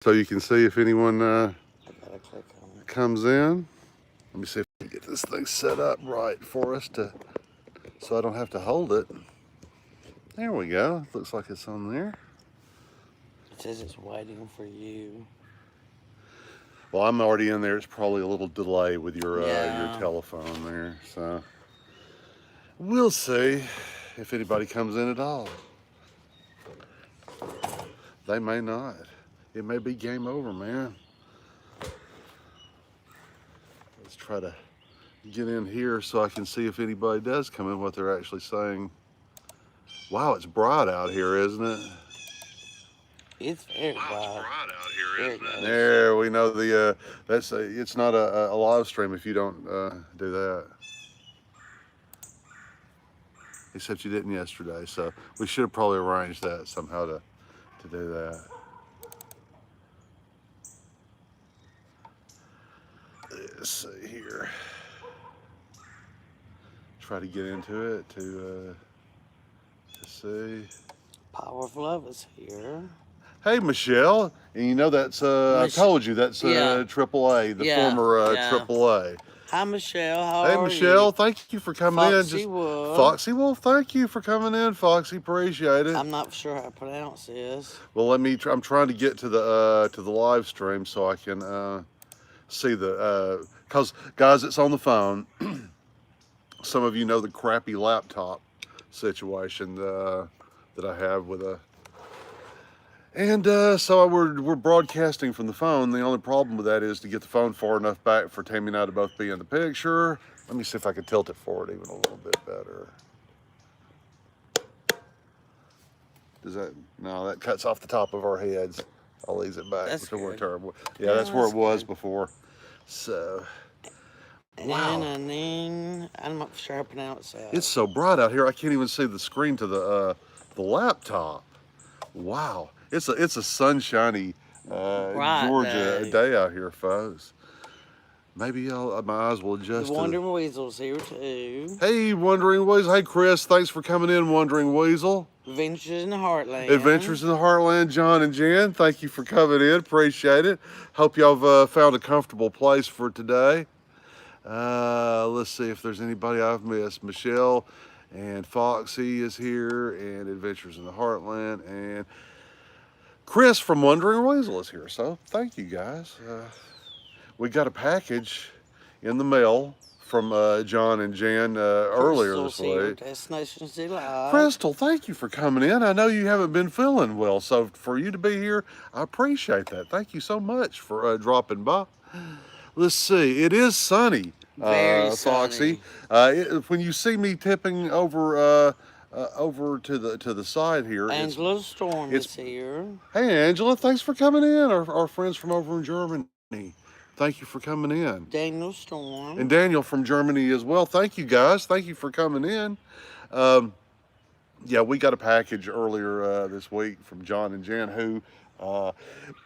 so you can see if anyone I gotta click on it. comes in. Let me see if I can get this thing set up right for us so I don't have to hold it. There we go. Looks like it's on there. It says it's waiting for you. Well, I'm already in there. It's probably a little delay with your Yeah. telephone there. So we'll see if anybody comes in at all. They may not. It may be game over, man. Let's try to get in here so I can see if anybody does come in, what they're actually saying. Wow, it's bright out here, isn't it? It's very Wow, bright. it's bright out here, There isn't it it? goes. There, we know it's not a live stream if you don't do that. Except you didn't yesterday, so we should have probably arranged that somehow to do that. Let's see here. Try to get into it to see. Power of Love is here. Hey, Michelle, and you know that's I told you that's Yeah. AAA, the Yeah, former yeah. AAA. Hi, Michelle. How Hey, are Michelle, you? thank you for coming Foxy in. Wolf. Foxy Wolf, thank you for coming in, Foxy. Appreciate it. I'm not sure how to pronounce this. Well, let me. I'm trying to get to the live stream so I can see the. Cause guys, it's on the phone. Some of you know the crappy laptop situation that I have with a. And so we're broadcasting from the phone. The only problem with that is to get the phone far enough back for Tammy and I to both be in the picture. Let me see if I can tilt it forward even a little bit better. Does that? No, that cuts off the top of our heads. I'll ease it back. That's We're good. terrible. Yeah, that's where it that's was good. before. So, wow. I'm not sure how to pronounce that. It's so bright out here. I can't even see the screen to the laptop. Wow, it's a sunshiny Bright Georgia day out here, folks. Maybe my eyes will The adjust. Wandering Weasel's here too. Hey, Wandering Weasel. Hey, Chris. Thanks for coming in, Wandering Weasel. Adventures in the Heartland. Adventures in the Heartland, John and Jan. Thank you for coming in. Appreciate it. Hope y'all have found a comfortable place for today. Let's see if there's anybody I've missed. Michelle and Foxy is here, and Adventures in the Heartland, and Chris from Wandering Weasel is here. So thank you guys. We got a package in the mail from John and Jan earlier this week. Destinations Delight. Crystal, thank you for coming in. I know you haven't been feeling well, so for you to be here, I appreciate that. Thank you so much for dropping by. Let's see. It is sunny, Very Foxy. sunny. When you see me tipping over to the side here, Angela Storm is here. Hey, Angela, thanks for coming in. Our friends from over in Germany. Thank you for coming in. Daniel Storm. And Daniel from Germany as well. Thank you, guys. Thank you for coming in. Yeah, we got a package earlier this week from John and Jan, who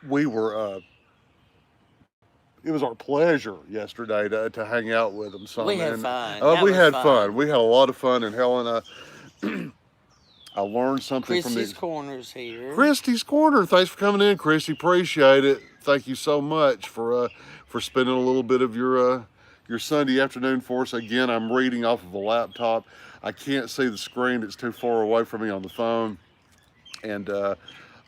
we were. It was our pleasure yesterday to hang out with them. We had fun. We had fun. We had a lot of fun, and Helen, I learned something from Christy's Corner's here. Christy's Corner. Thanks for coming in, Christy. Appreciate it. Thank you so much for spending a little bit of your Sunday afternoon for us. Again, I'm reading off of a laptop. I can't see the screen. It's too far away from me on the phone. And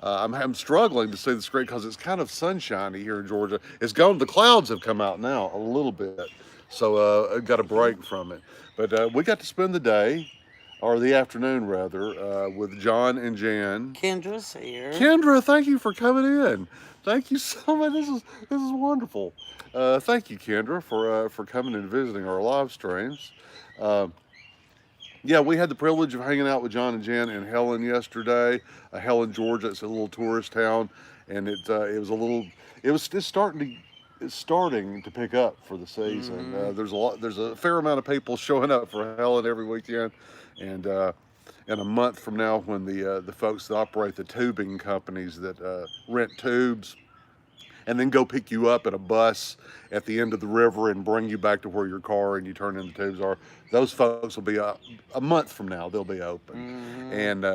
I'm struggling to see the screen because it's kind of sunshiny here in Georgia. It's gone. The clouds have come out now a little bit. So I got a break from it. But we got to spend the day, or the afternoon rather, with John and Jan. Kendra's here. Kendra, thank you for coming in. Thank you so much. This is wonderful. Thank you, Kendra, for coming and visiting our live streams. Yeah, we had the privilege of hanging out with John and Jan in Helen yesterday. Helen, Georgia. It's a little tourist town, and it was it's starting to pick up for the season. There's a fair amount of people showing up for Helen every weekend, and a month from now, when the folks that operate the tubing companies that rent tubes and then go pick you up at a bus at the end of the river and bring you back to where your car and you turn in the tubes are, those folks will be a month from now, they'll be open. And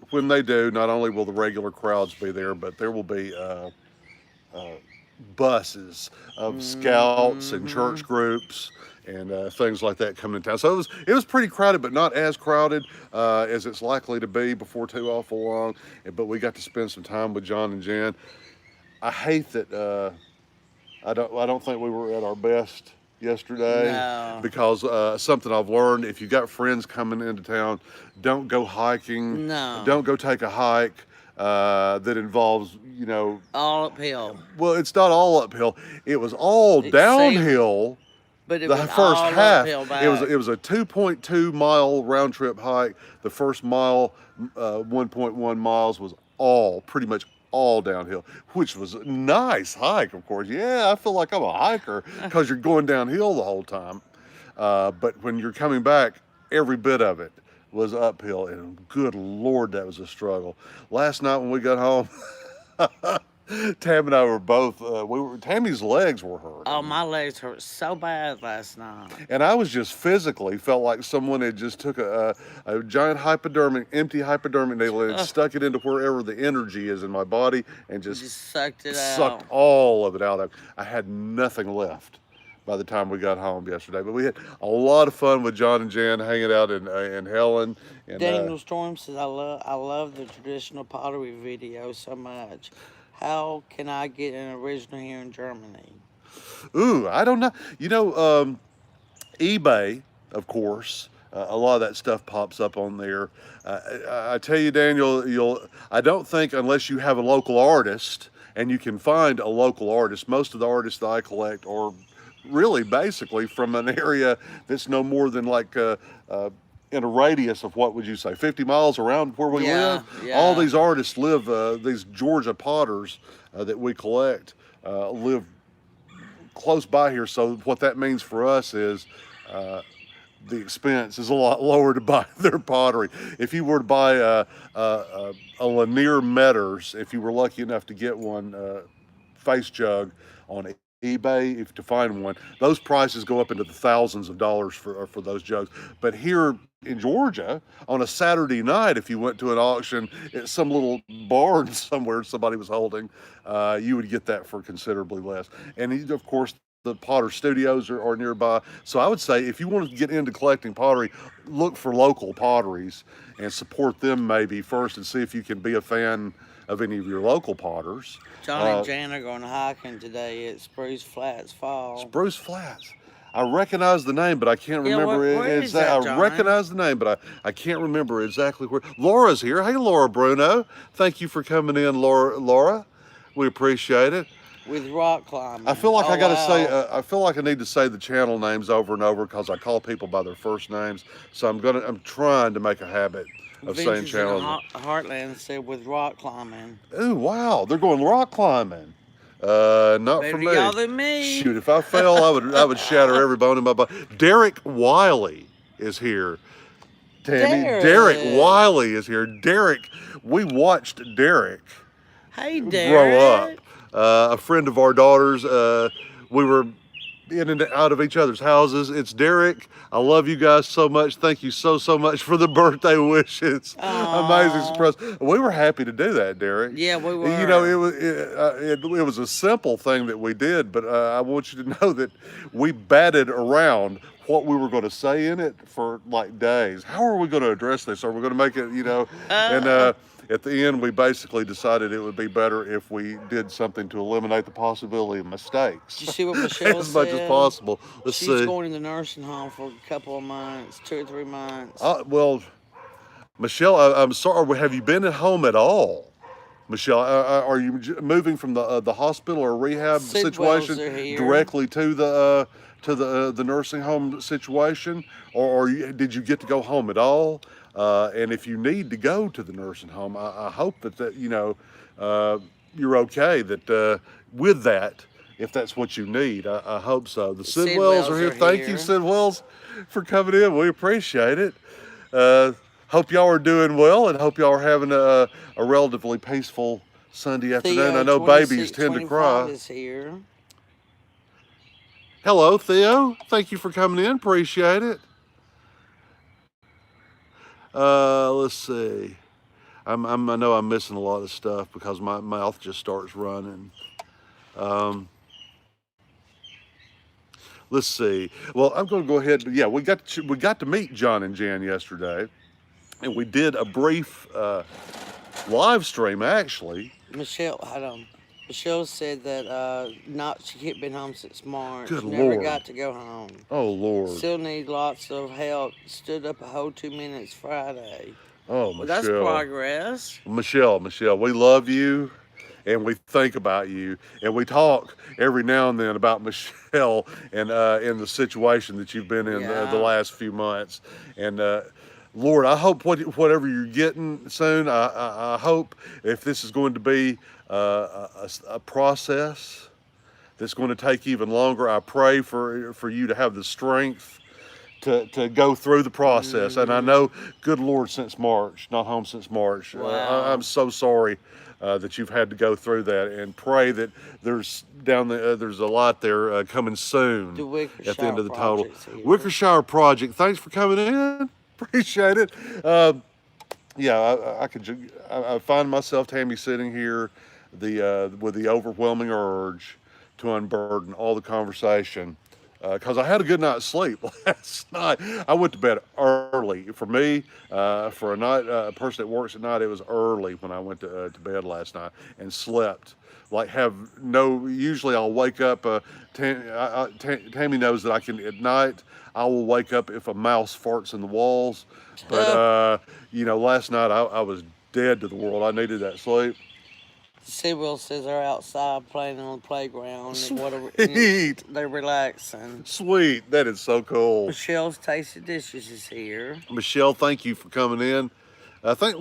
when they do, not only will the regular crowds be there, but there will be buses of scouts and church groups and things like that coming in town. So it was pretty crowded, but not as crowded as it's likely to be before too awful long. But we got to spend some time with John and Jan. I hate that I don't think we were at our best yesterday No. because something I've learned: if you got friends coming into town, don't go hiking. No. Don't go take a hike that involves, All uphill. well, it's not all uphill. It was all It's downhill. But it The was first all half, uphill back. it was a 2.2 mile round trip hike. The first mile, 1.1 miles was pretty much all downhill, which was a nice hike, of course. Yeah, I feel like I'm a hiker because you're going downhill the whole time. But when you're coming back, every bit of it was uphill, and good Lord, that was a struggle. Last night when we got home, Tam and I were both. Tammy's legs were hurt. Oh, my legs hurt so bad last night. And I was just physically felt like someone had just took a giant empty hypodermic needle and stuck it into wherever the energy is in my body and just Sucked it out. sucked all of it out. I had nothing left by the time we got home yesterday. But we had a lot of fun with John and Jan hanging out in Helen. And, Daniel Storm says, I love the traditional pottery video so much. How can I get an original here in Germany? Ooh, I don't know. eBay, of course. A lot of that stuff pops up on there. I tell you, Daniel, I don't think unless you have a local artist and you can find a local artist. Most of the artists that I collect are really basically from an area that's no more than like in a radius of, what would you say, 50 miles around where we live. Yeah. All these artists live, these Georgia potters that we collect live close by here. So what that means for us is the expense is a lot lower to buy their pottery. If you were to buy a Lanier Metters, if you were lucky enough to get one face jug on eBay, if to find one, those prices go up into the thousands of dollars for those jugs. But here in Georgia, on a Saturday night, if you went to an auction at some little barn somewhere somebody was holding, you would get that for considerably less. And of course, the Potter Studios are nearby. So I would say if you want to get into collecting pottery, look for local potteries and support them maybe first and see if you can be a fan of any of your local potters. John and Jan are going hiking today at Spruce Flats Fall. Spruce Flats. I recognize the name, but I can't remember where is that, I John? recognize the name, but I can't remember exactly where. Laura's here. Hey, Laura Bruno. Thank you for coming in, Laura. We appreciate it. With rock climbing. I feel like I gotta say. wow. I feel like I need to say the channel names over and over because I call people by their first names. So I'm trying to make a habit of saying Vince's in channel. Heartland said with rock climbing. Ooh, wow! They're going rock climbing. Not Better for me. y'all than me. Shoot, if I fell, I would shatter every bone in my body. Derek Wiley is here. Tammy, Derek Wiley is here. Derek, we watched Derek Hey, Derek. grow up. A friend of our daughter's. We were in and out of each other's houses. It's Derek. I love you guys so much. Thank you so much for the birthday wishes. Amazing surprise. We were happy to do that, Derek. Yeah, we were. You know, it was a simple thing that we did, but I want you to know that we batted around what we were going to say in it for like days. How are we going to address this? Are we going to make it, and at the end, we basically decided it would be better if we did something to eliminate the possibility of mistakes. Did you see what Michelle as much said? as possible. Let's She's see. going in the nursing home for a couple of months, 2 or 3 months. Well, Michelle, I'm sorry. Have you been at home at all? Michelle, are you moving from the hospital or rehab Sidwells situation are here. directly to the nursing home situation, or did you get to go home at all? And if you need to go to the nursing home, I hope that you're okay with that. If that's what you need, I hope so. The Sidwells are here. Thank you, Sidwells, for coming in. We appreciate it. Hope y'all are doing well, and hope y'all are having a relatively peaceful Sunday afternoon. Theo, I know babies tend to 25 cry. is here. Hello, Theo. Thank you for coming in. Appreciate it. Let's see. I know I'm missing a lot of stuff because my mouth just starts running. Let's see. Well, I'm going to go ahead. Yeah, we got to meet John and Jan yesterday, and we did a brief live stream actually. Michelle, hold on. Michelle said that not she hadn't been home since March. Good Never Lord. got to go home. Oh Lord. Still need lots of help. Stood up a whole 2 minutes Friday. Oh Well, that's Michelle. progress. Michelle, we love you. And we think about you, and we talk every now and then about Michelle and in the situation that you've been in the Yeah. last few months. And Lord, I hope whatever you're getting soon, I hope if this is going to be a process that's going to take even longer, I pray for you to have the strength to go through the process. And I know, good Lord, since March, not home since March. Wow. I'm so sorry that you've had to go through that, and pray that there's there's a lot there coming soon The at the end of the total. Project's here. Wickershire Project, thanks for coming in. Appreciate it. Yeah, I find myself, Tammy, sitting here with the overwhelming urge to unburden all the conversation because I had a good night's sleep last night. I went to bed early. For me, for a person that works at night, it was early when I went to bed last night and slept. Like usually I'll wake up. Tammy knows that I can at night. I will wake up if a mouse farts in the walls. But last night I was dead to the world. I needed that sleep. Sewell says they're outside playing on the playground. Sweet. They're relaxing. Sweet. That is so cool. Michelle's Tasty Dishes is here. Michelle, thank you for coming in. I think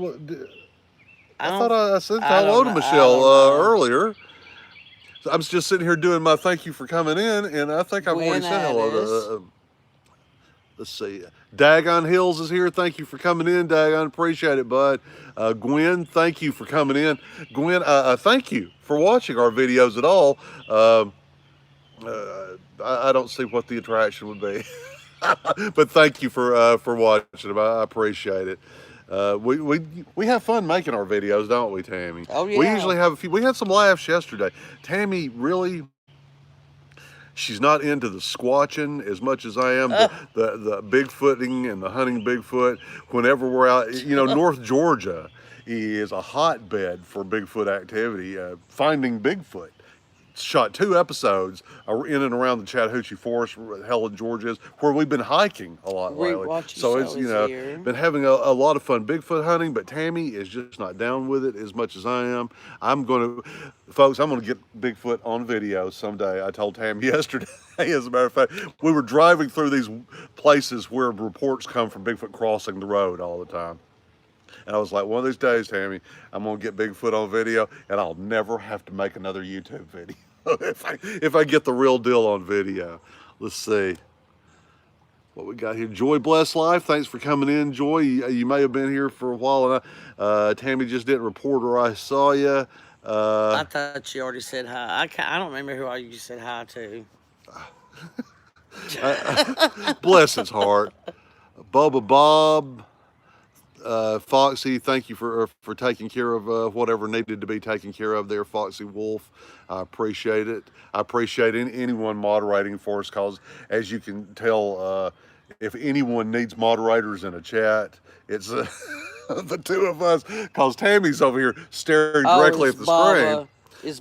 I don't- thought I said I don't hello to know- I Michelle don't know. earlier. So I'm just sitting here doing my thank you for coming in, and I think I've already Gwen said hello Addis. to. Let's see. Dagon Hills is here. Thank you for coming in, Dagon. Appreciate it, bud. Gwen, thank you for coming in. Gwen, thank you for watching our videos at all. I don't see what the attraction would be, but thank you for watching them. I appreciate it. We have fun making our videos, don't we, Tammy? Oh, We yeah. usually have a few. We had some laughs yesterday. Tammy really. She's not into the squatching as much as I am. The Bigfooting and the hunting Bigfoot. Whenever we're out, North Georgia is a hotbed for Bigfoot activity. Finding Bigfoot. Shot 2 episodes in and around the Chattahoochee Forest, where Helen, Georgia is, where we've been hiking a lot lately. Rewatching So show it's is here. been having a lot of fun Bigfoot hunting, but Tammy is just not down with it as much as I am. I'm gonna get Bigfoot on video someday. I told Tammy yesterday, as a matter of fact, we were driving through these places where reports come from Bigfoot crossing the road all the time. And I was like, one of these days, Tammy, I'm gonna get Bigfoot on video, and I'll never have to make another YouTube video if I get the real deal on video. Let's see what we got here. Joy Bless Life, thanks for coming in, Joy. You may have been here for a while, and Tammy just didn't report her. I saw you. I thought you already said hi. I don't remember who you said hi to. Bless his heart. Bubba Bob. Foxy, thank you for taking care of whatever needed to be taken care of there, Foxy Wolf. I appreciate it. I appreciate anyone moderating for us, because as you can tell, if anyone needs moderators in a chat, it's the two of us, because Tammy's over here staring directly at it's the screen. It's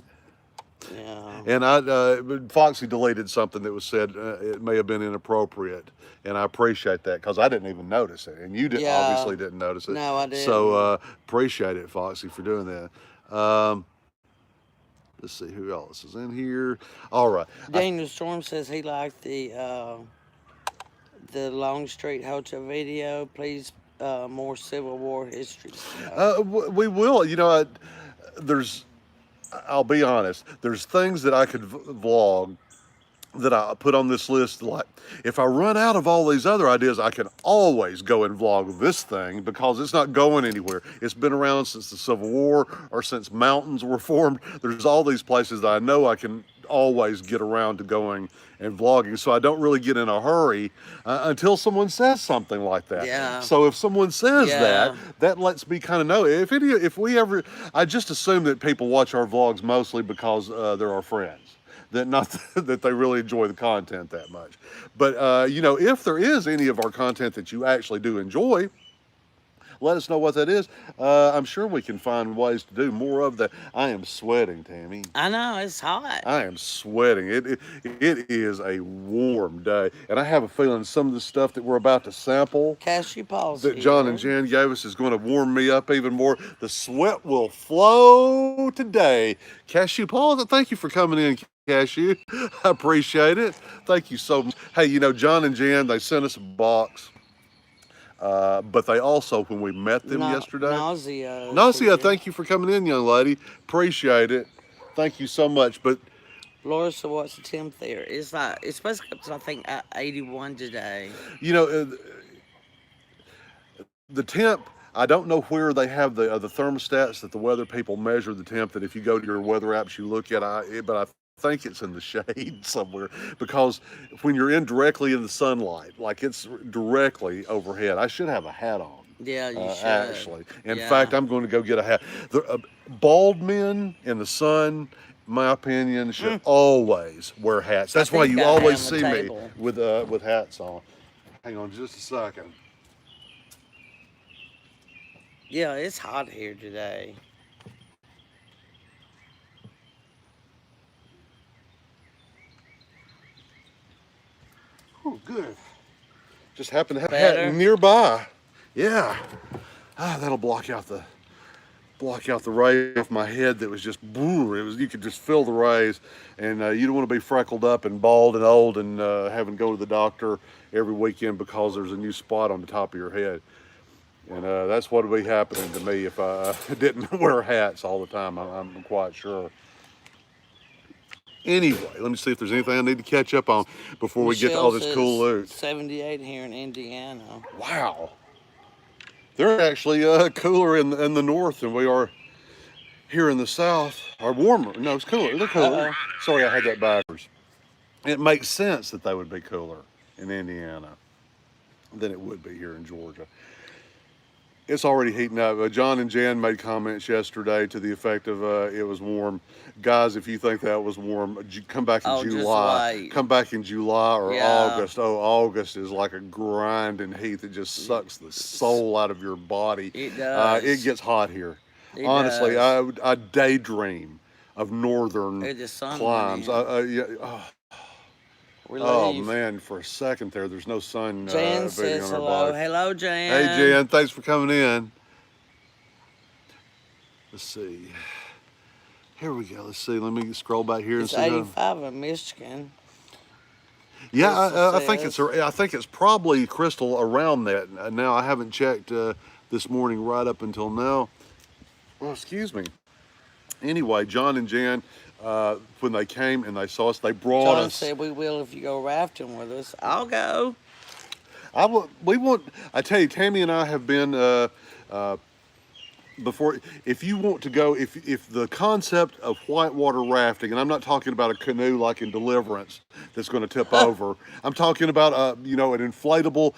yeah. And Foxy deleted something that was said. It may have been inappropriate, and I appreciate that, because I didn't even notice it, and you Yeah. obviously didn't notice it. No, I didn't. So appreciate it, Foxy, for doing that. Let's see who else is in here. All right. Daniel Storm says he liked the Longstreet Hotel video. Please, more Civil War history stuff. We will. I'll be honest. There's things that I could vlog that I put on this list. Like, if I run out of all these other ideas, I can always go and vlog this thing, because it's not going anywhere. It's been around since the Civil War, or since mountains were formed. There's all these places that I know I can always get around to going and vlogging, so I don't really get in a hurry until someone says something like that. Yeah. So if someone says Yeah. that lets me kind of know. I just assume that people watch our vlogs mostly because they're our friends. that not that they really enjoy the content that much. But you know, if there is any of our content that you actually do enjoy, let us know what that is. I'm sure we can find ways to do more of that. I am sweating, Tammy. I know, it's hot. I am sweating. It is a warm day, and I have a feeling some of the stuff that we're about to sample Cashew Paws that John and here. Jan gave us is going to warm me up even more. The sweat will flow today. Cashew Paul, thank you for coming in, Cashew. I appreciate it. Thank you so much. Hey, you know, John and Jan, they sent us a box. But they also, when we met them yesterday, Nausea, thank you for coming in, young lady. Appreciate it. Thank you so much. But Laura, so what's the temp there? It's supposed to go up to, I think, 81 today. you know, the temp. I don't know where they have the thermostats that the weather people measure the temp. That if you go to your weather apps, you look at but I think it's in the shade somewhere, because when you're directly in the sunlight, like it's directly overhead. I should have a hat on. Yeah, you should. Actually, in Yeah. fact, I'm going to go get a hat. Bald men in the sun, my opinion, should always wear hats. That's why think you I have always on see the me table. with hats on. Hang on just a second. Yeah, it's hot here today. Oh, good. Just happen to have a Better? hat nearby. Yeah. That'll block out the ray off my head that was just you could just feel the rays, and you don't want to be freckled up and bald and old and having to go to the doctor every weekend because there's a new spot on the top of your head. And that's what would be happening to me if I didn't wear hats all the time. I'm quite sure. Anyway, let me see if there's anything I need to catch up on before we get to all Michelle this cool says loot. 78 here in Indiana. Wow. They're actually cooler in the north than we are here in the south. Or warmer. No, it's cooler. They're cooler. Uh-oh. Sorry, I had that backwards. It makes sense that they would be cooler in Indiana than it would be here in Georgia. It's already heating up. John and Jan made comments yesterday to the effect of it was warm. Guys, if you think that was warm, come back in July. Wait. Come back in July or Yeah. August. Oh, August is like a grinding heat that just sucks the soul out of your body. It does. It gets hot here. It Honestly, does. I daydream of northern The sun climes. went in. Oh Relief. man, for a second there's no sun Jan beating says on our hello. body. Hello, Jan. Hey Jan, thanks for coming in. Let's see. Here we go. Let's see. Let me scroll back here It's and see. 85 in Michigan. Yeah, Crystal I think it's probably Crystal around that. Now I haven't checked this morning right up until now. Well, excuse me. Anyway, John and Jan, when they came and they saw us, they brought John us. said we will if you go rafting with us. I'll go. We want. I tell you, Tammy and I have been before. If you want to go, if the concept of whitewater rafting, and I'm not talking about a canoe like in Deliverance that's going to tip over. I'm talking about an inflatable,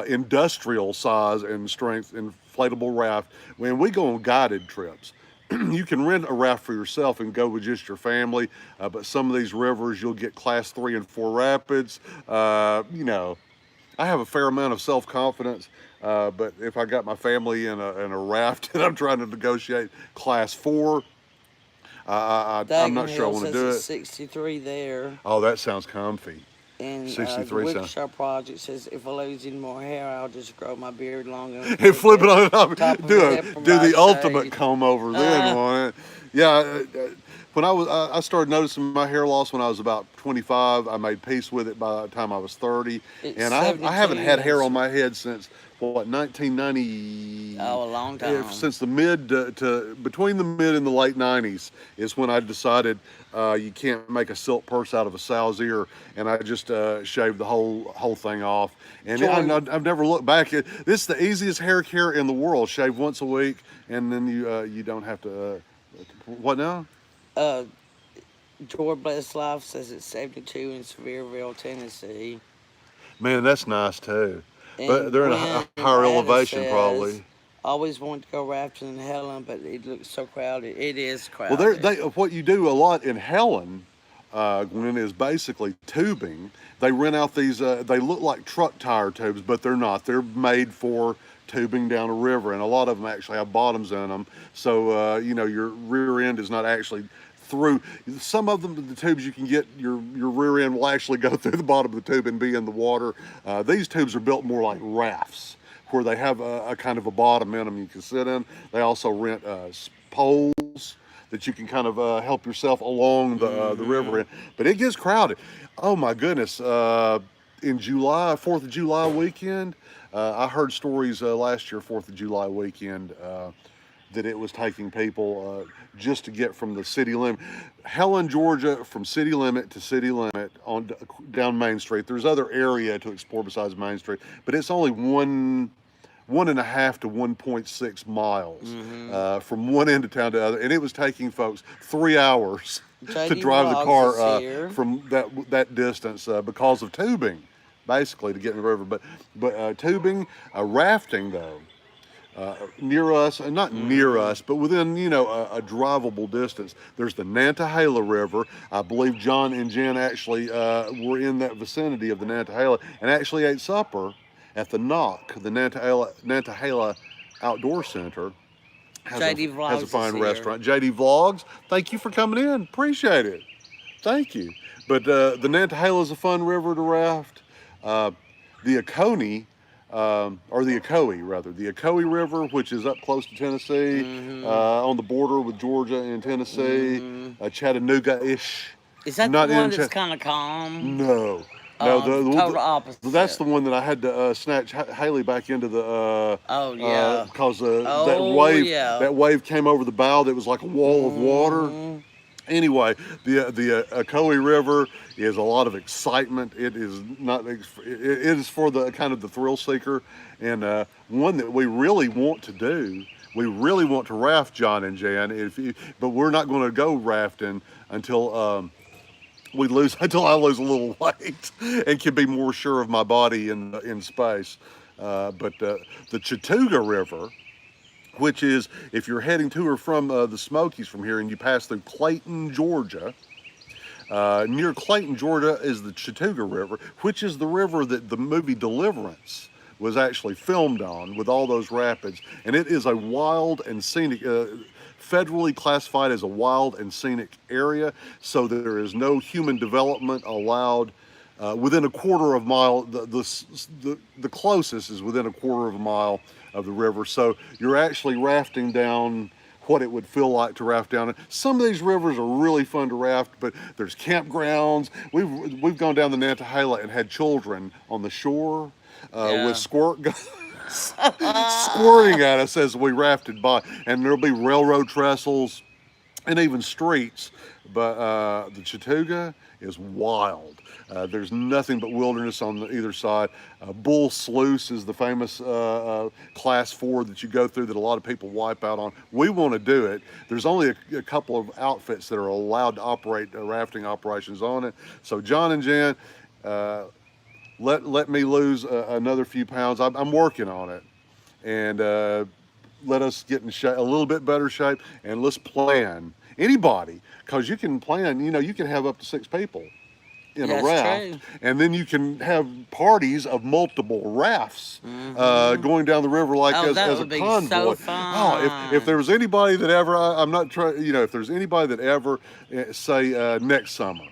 industrial size and strength inflatable raft. When we go on guided trips, you can rent a raft for yourself and go with just your family. But some of these rivers, you'll get class 3 and 4 rapids. I have a fair amount of self-confidence, but if I got my family in a raft and I'm trying to negotiate class 4, I'm not sure I want to do it. 63 there. Oh, that sounds comfy. And 63 the sounds. Wickshire Project says if I lose any more hair, I'll just grow my beard longer. And flip it on it up. Top of Do the head from the my ultimate shade. comb over then, won't it? Yeah. When I started noticing my hair loss when I was about 25. I made peace with it by the time I was 30, It's and I haven't had 72 hair on my head since 1990. Oh, a long time. Since the mid to between the mid and the late 90s is when I decided you can't make a silk purse out of a sow's ear, and I just shaved the whole thing off. And I've never looked back. This is the easiest hair care in the world. Shave once a week, and then you don't have to. What now? George Bless Life says it's 72 in Sevierville, Tennessee. Man, that's nice too. And But they're in a Gwen higher Addis elevation, says, probably. Always wanted to go rafting in Helen, but it looks so crowded. It is Well, crowded. what you do a lot in Helen, Glenn, is basically tubing. They rent out these, they look like truck tire tubes, but they're not. They're made for tubing down a river, and a lot of them actually have bottoms in them. So, your rear end is not actually through. Some of them, the tubes you can get, your rear end will actually go through the bottom of the tube and be in the water. These tubes are built more like rafts, where they have a kind of a bottom in them you can sit in. They also rent poles that you can kind of help yourself along the river in. But it gets crowded. Oh my goodness. In July, 4th of July weekend, I heard stories last year, 4th of July weekend, that it was taking people just to get from the city limit. Helen, Georgia, from city limit to city limit on down Main Street. There's other area to explore besides Main Street, but it's only 1.5 to 1.6 miles from one end of town to the other, and it was taking folks 3 hours to drive the car from that distance because of tubing, basically, to get in the river. But tubing, rafting though. Near us, and not near us, but within, a drivable distance, there's the Nantahala River. I believe John and Jen actually were in that vicinity of the Nantahala and actually ate supper at the Knock, the Nantahala Outdoor Center. Has a fine restaurant. JD Vlogs, thank you for coming in. Appreciate it. Thank you. But the Nantahala is a fun river to raft. The Oconee, or the Ocoee rather, the Ocoee River, which is up close to Tennessee, on the border with Georgia and Tennessee, Chattanooga-ish. Is that the one that's kind of calm? No. No, the total opposite. That's the one that I had to snatch Haley back into the. Because that wave came over the bow. That was like a wall of water. Anyway, the Ocoee River is a lot of excitement. It is not. It is for the kind of the thrill seeker, and one that we really want to do. We really want to raft, John and Jan. But we're not going to go rafting until. Until I lose a little weight and can be more sure of my body in space. But the Chitoga River, which is, if you're heading to or from the Smokies from here and you pass through Clayton, Georgia, near Clayton, Georgia is the Chitoga River, which is the river that the movie Deliverance was actually filmed on, with all those rapids. And it is a wild and scenic, federally classified as a wild and scenic area, so there is no human development allowed within a quarter of a mile. The closest is within a quarter of a mile of the river, so you're actually rafting down what it would feel like to raft down. Some of these rivers are really fun to raft, but there's campgrounds. We've gone down the Nantahala and had children on the shore with squirt guns. Squirting at us as we rafted by, and there'll be railroad trestles and even streets, but the Chitoga is wild. There's nothing but wilderness on either side. Bull Sluice is the famous class 4 that you go through that a lot of people wipe out on. We want to do it. There's only a couple of outfits that are allowed to operate rafting operations on it. So John and Jan, let me lose another few pounds. I'm working on it, and let us get in shape, a little bit better shape, and let's plan. Anybody, because you can plan. You can have up to 6 people in a raft, and then you can have parties of multiple rafts going down the river as a convoy. So fun. Oh, if there was anybody that ever, I'm not trying. If there's anybody that ever say next summer.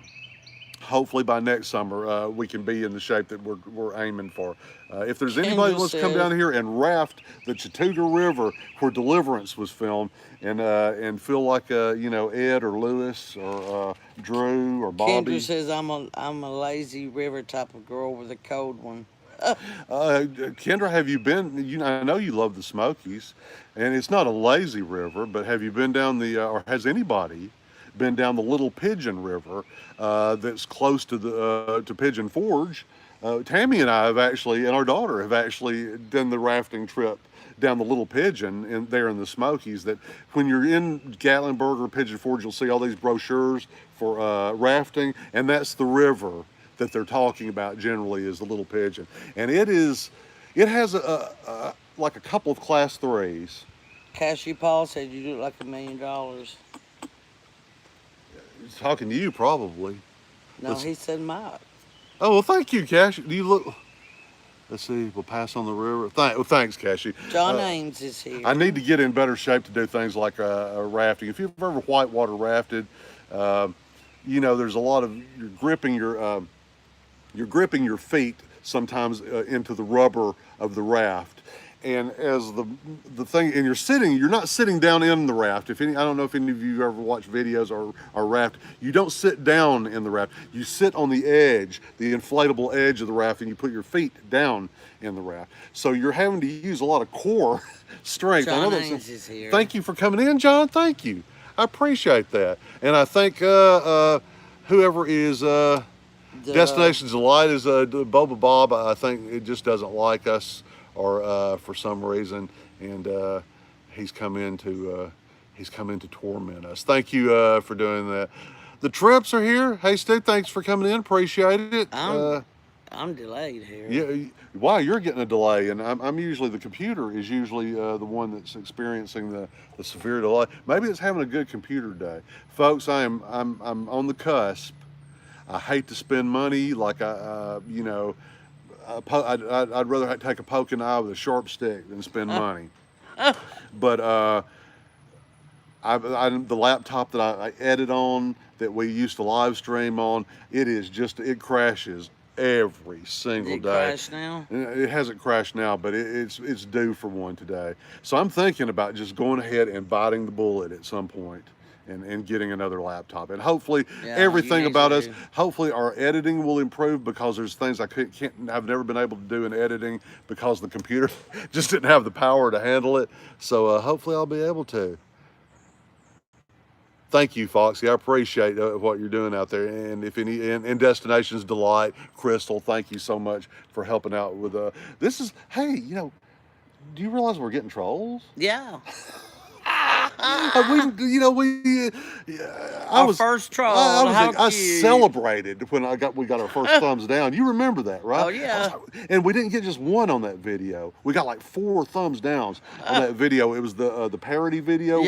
Hopefully by next summer we can be in the shape that we're aiming for. If there's anybody that wants to come down here and raft the Chitoga River where Deliverance was filmed, and feel like Ed or Lewis or Drew or Bobby. Kendra says I'm a lazy river type of girl with a cold one. Kendra, have you been? I know you love the Smokies, and it's not a lazy river, but have you been down or has anybody been down the Little Pigeon River that's close to Pigeon Forge? Tammy and I have actually, and our daughter have actually done the rafting trip down the Little Pigeon there in the Smokies. That when you're in Gatlinburg or Pigeon Forge, you'll see all these brochures for rafting, and that's the river that they're talking about generally, is the Little Pigeon. And it has like a couple of class 3s. Cassie Paul said you look like $1 million. Talking to you, probably. No, he said Mike. Oh, well, thank you, Cassie. Do you look? Let's see. We'll pass on the river. Well, thanks, Cassie. John Ames is here. I need to get in better shape to do things like rafting. If you've ever whitewater rafted, there's a lot of you're gripping your feet sometimes into the rubber of the raft. And as the thing, and you're not sitting down in the raft. I don't know if any of you ever watched videos or raft. You don't sit down in the raft. You sit on the edge, the inflatable edge of the raft, and you put your feet down in the raft. So you're having to use a lot of core strength. John Ames is here. Thank you for coming in, John. Thank you. I appreciate that. And I think whoever is Destination's Delight is Boba Bob. I think it just doesn't like us, or for some reason, and he's come in to torment us. Thank you for doing that. The Trips are here. Hey, Steve, thanks for coming in. Appreciate it. I'm delayed here. Yeah, wow, you're getting a delay, and I'm usually, the computer is usually the one that's experiencing the severe delay. Maybe it's having a good computer day, folks. I'm on the cusp. I hate to spend money like I'd rather take a poke in the eye with a sharp stick than spend money. But the laptop that I edit on, that we used to live stream on, it crashes every single day. It crashed now? It hasn't crashed now, but it's due for one today. So I'm thinking about just going ahead and biting the bullet at some point. And getting another laptop, and hopefully everything about us, hopefully our editing will improve, because there's things I've never been able to do in editing because the computer just didn't have the power to handle it. So hopefully I'll be able to. Thank you, Foxy. I appreciate what you're doing out there. And if any, and Destinations Delight, Crystal, thank you so much for helping out with this is, hey, do you realize we're getting trolls? Yeah. Our first troll. I celebrated when we got our first thumbs down. You remember that, right? Oh yeah. And we didn't get just one on that video. We got like 4 thumbs downs on that video. It was the parody video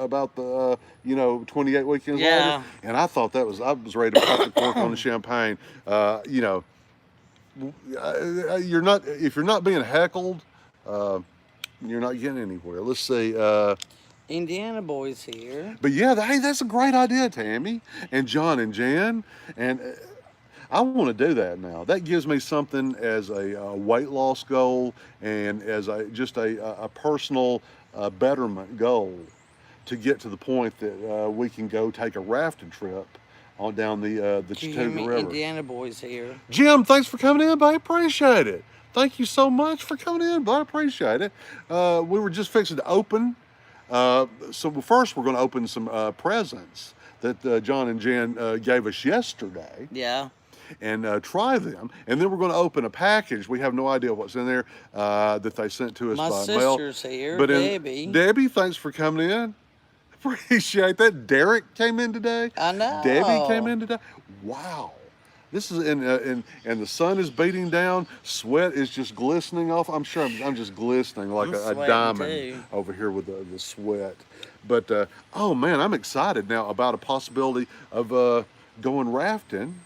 about the 28 weekends later. And I thought I was ready to pop the cork on the champagne. If you're not being heckled, you're not getting anywhere. Let's see. Indiana boys here. But yeah, hey, that's a great idea, Tammy and John and Jan. And I want to do that now. That gives me something as a weight loss goal, and as a personal betterment goal, to get to the point that we can go take a rafting trip on down the Chitoga River. Indiana boys here. Jim, thanks for coming in, buddy. Appreciate it. Thank you so much for coming in, but I appreciate it. We were just fixing to open. So first we're going to open some presents that John and Jan gave us yesterday. Yeah. And try them. And then we're going to open a package. We have no idea what's in there that they sent to us by mail. My sister's here, but Debbie. Debbie, thanks for coming in. Appreciate that. Derek came in today. I know. Debbie came in today. Wow. This is and the sun is beating down. Sweat is just glistening off. I'm sure I'm just glistening like a diamond over here with the sweat. But oh man, I'm excited now about a possibility of going rafting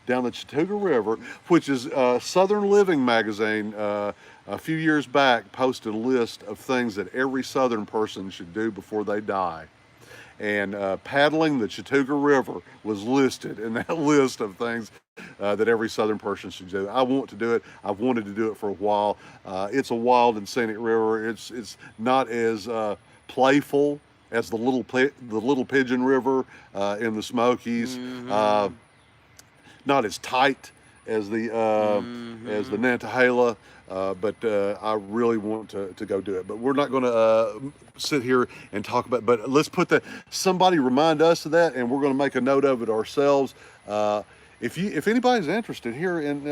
down the Chitoga River, which is Southern Living magazine. A few years back, posted a list of things that every Southern person should do before they die. And paddling the Chitoga River was listed in that list of things that every Southern person should do. I want to do it. I've wanted to do it for a while. It's a wild and scenic river. It's not as playful as the Little Pigeon River in the Smokies. Mm-hmm. Not as tight as the Nantahala. But I really want to go do it. But we're not going to sit here and talk about. But let's put that. Somebody remind us of that, and we're going to make a note of it ourselves. If anybody's interested here in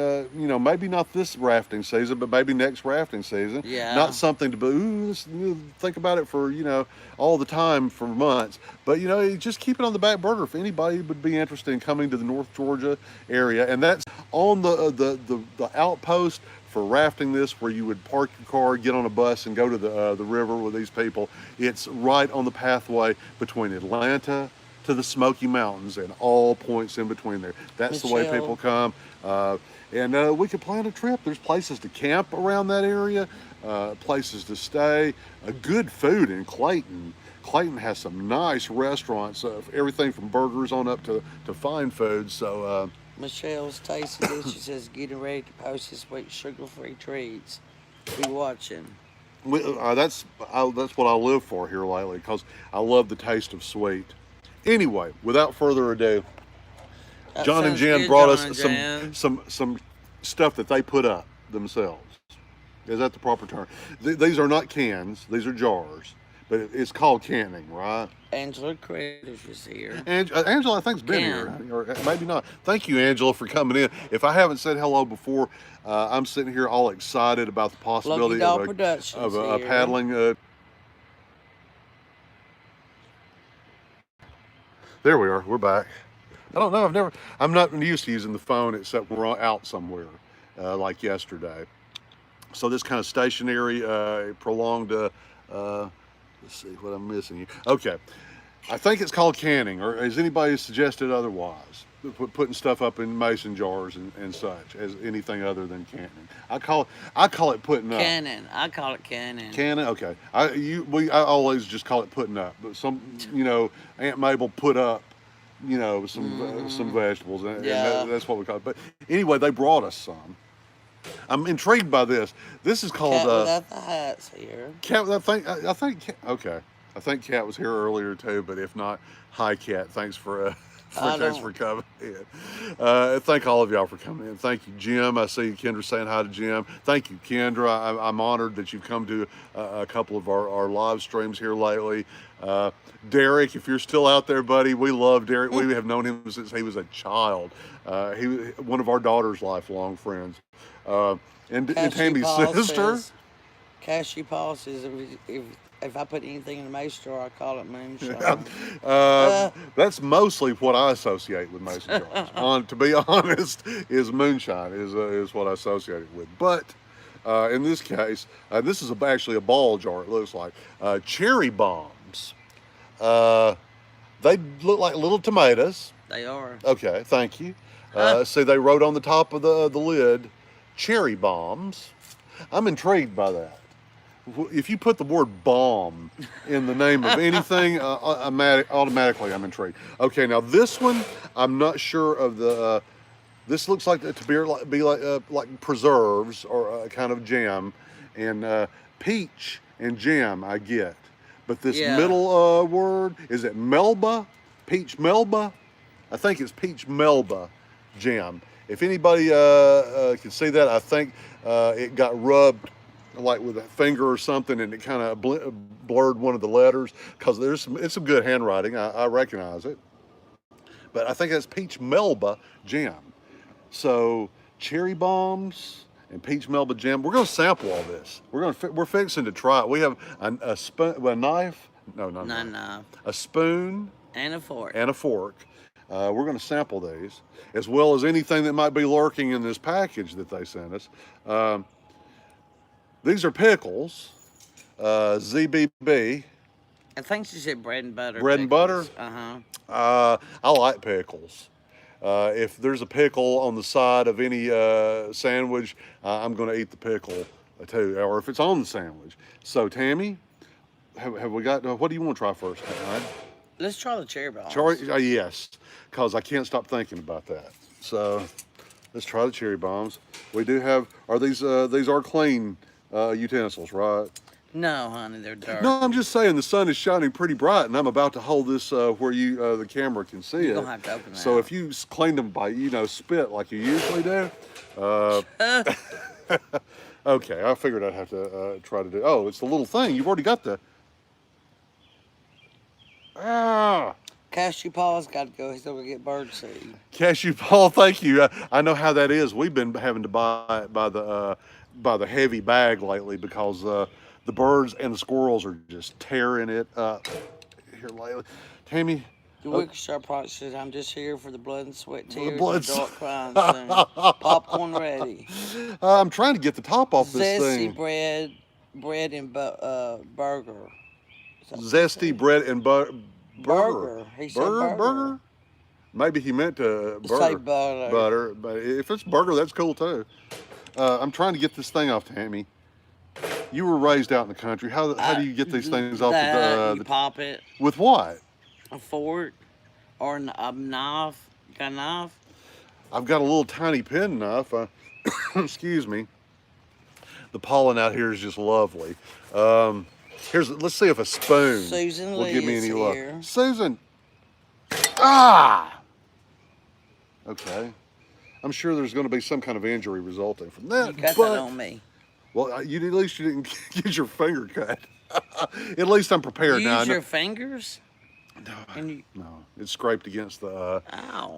maybe not this rafting season, but maybe next rafting season. Yeah. Not something to think about it for all the time for months. But just keep it on the back burner if anybody would be interested in coming to the North Georgia area, and that's on the outpost for rafting this, where you would park your car, get on a bus, and go to the river with these people. It's right on the pathway between Atlanta to the Smoky Mountains and all points in between there. That's the way Michelle, people come. And we could plan a trip. There's places to camp around that area, places to stay, good food in Clayton. Clayton has some nice restaurants, everything from burgers on up to fine food. So Michelle's tasting this. She says, getting ready to post this week's sugar-free treats. Be watching. that's what I live for here lately because I love the taste of sweet. Anyway, without further ado, That John and sounds Jen good, brought John us and some Jen. some stuff that they put up themselves. Is that the proper term? These are not cans; these are jars. But it's called canning, right? Angela Critters is here. Angela, I think's been here, or maybe not. Thank you, Angela, for coming in. If I haven't said hello before, I'm sitting here all excited about the Lucky possibility Doll of Productions a here. paddling. There we are. We're back. I don't know. I'm not used to using the phone except when we're out somewhere, like yesterday. So this kind of stationary, prolonged. Let's see what I'm missing here. Okay, I think it's called canning, or has anybody suggested otherwise? Putting stuff up in mason jars and such as anything other than canning. I call it putting up. Cannon. I call it cannon. Canning. Okay. I always just call it putting up, but Aunt Mabel put up, some vegetables, and Yeah. that's what we call it. But anyway, they brought us some. I'm intrigued by this. This is called Cat without the hats here. Cat. Okay. I think Cat was here earlier too, but if not, hi Cat. Thanks for coming in. Thank all of y'all for coming in. Thank you, Jim. I see Kendra saying hi to Jim. Thank you, Kendra. I'm honored that you've come to a couple of our live streams here lately. Derek, if you're still out there, buddy, we love Derek. We have known him since he was a child. He was one of our daughter's lifelong friends. And Tammy's sister. Cashy Paul says if I put anything in a mason jar, I call it moonshine. That's mostly what I associate with mason jars. To be honest, is moonshine is what I associate it with. But in this case, this is actually a ball jar. It looks like cherry bombs. They look like little tomatoes. They are. Okay, thank you. See, they wrote on the top of the lid, cherry bombs. I'm intrigued by that. If you put the word bomb in the name of anything, automatically I'm intrigued. Okay, now this one, I'm not sure of the. This looks like to be like preserves or a kind of jam, and peach and jam I get, but this middle word, is it Melba? Peach Melba? I think it's peach Melba jam. If anybody can see that, I think it got rubbed like with a finger or something, and it kind of blurred one of the letters, because it's some good handwriting. I recognize it, but I think that's peach Melba jam. So cherry bombs and peach Melba jam. We're going to sample all this. We're fixing to try it. We have a spoon, a knife. No. A spoon And a fork. We're going to sample these, as well as anything that might be lurking in this package that they sent us. These are pickles, ZBB. I think she said bread and butter. Bread and butter? Uh-huh. I like pickles. If there's a pickle on the side of any sandwich, I'm going to eat the pickle too, or if it's on the sandwich. So, Tammy, have we got, what do you want to try first? Right? Let's try the cherry bombs. Yes, because I can't stop thinking about that. So, let's try the cherry bombs. We do have, these are clean utensils, right? No, honey, they're dark. No, I'm just saying the sun is shining pretty bright, and I'm about to hold this where the camera can see You're it. gonna have to open that. So if you clean them by spit like you usually do, okay, I figured I'd have to try to do. Oh, it's the little thing. You've already got the. Cashew Paul's got to go. He's going to get bird seed. Cashew Paul, thank you. I know how that is. We've been having to buy it by the heavy bag lately because the birds and the squirrels are just tearing it up here lately. Tammy. The Wickestar product says, I'm just here for the blood and sweat tears blood and dark crying soon. Popcorn ready. I'm trying to get the top off this thing. Zesty bread and burger. Zesty bread and Burger. He said burger. Burger? Maybe he meant to Say butter. Butter. But if it's burger, that's cool too. I'm trying to get this thing off, Tammy. You were raised out in the country. How do you get these things off you pop it. With what? A fork or a knife. You got a knife? I've got a little tiny pen knife. Excuse me. The pollen out here is just lovely. Let's see if a spoon Susan will Lee give me is any here. luck. Susan. Ah! Okay. I'm sure there's going to be some kind of injury resulting from that. You got that on me. Well, at least you didn't get your finger cut. At least I'm prepared now. Use your fingers? No, it scraped against the. Ow.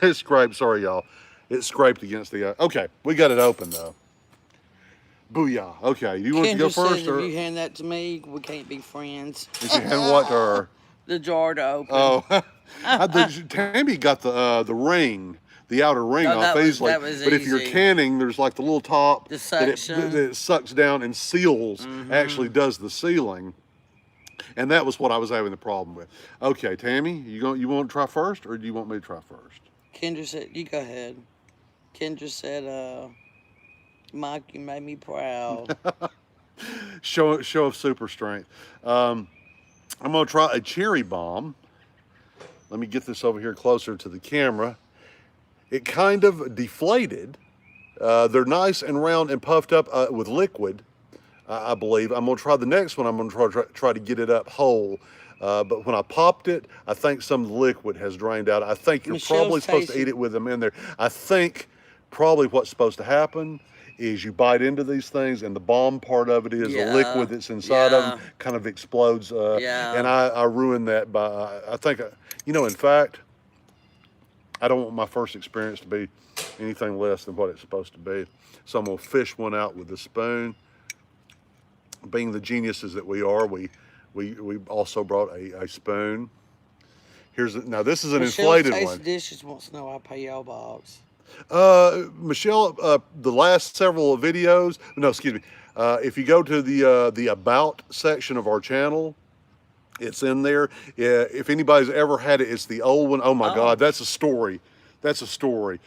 It scraped. Sorry, y'all. It scraped against the. Okay, we got it open though. Booyah. Okay, you want to go first, or if you hand that to me, we can't be friends. If you hand what to her? The jar to open. Oh, Tammy got the ring. The outer ring off easily. But if you're canning, there's like the little top the suction. that it sucks down and seals, actually does the sealing. And that was what I was having the problem with. Okay, Tammy, you want to try first, or do you want me to try first? Kendra said, you go ahead. Kendra said, Mike, you made me proud. show of super strength. I'm going to try a cherry bomb. Let me get this over here closer to the camera. It kind of deflated. They're nice and round and puffed up with liquid, I believe. I'm going to try the next one. I'm going to try to get it up whole. But when I popped it, I think some of the liquid has drained out. I think you're probably supposed to eat it with them in there. I think probably what's supposed to happen is you bite into these things, and the bomb part of it is the liquid that's inside of them kind of explodes. And I ruined that by, I think, in fact, I don't want my first experience to be anything less than what it's supposed to be. So I'm going to fish one out with a spoon. Being the geniuses that we are, we also brought a spoon. Now this is an inflated one. Dishes wants to know our PO box. Michelle, the last several videos, if you go to the about section of our channel, it's in there. If anybody's ever had it, it's the old one. Oh my God, that's a story. That's a story.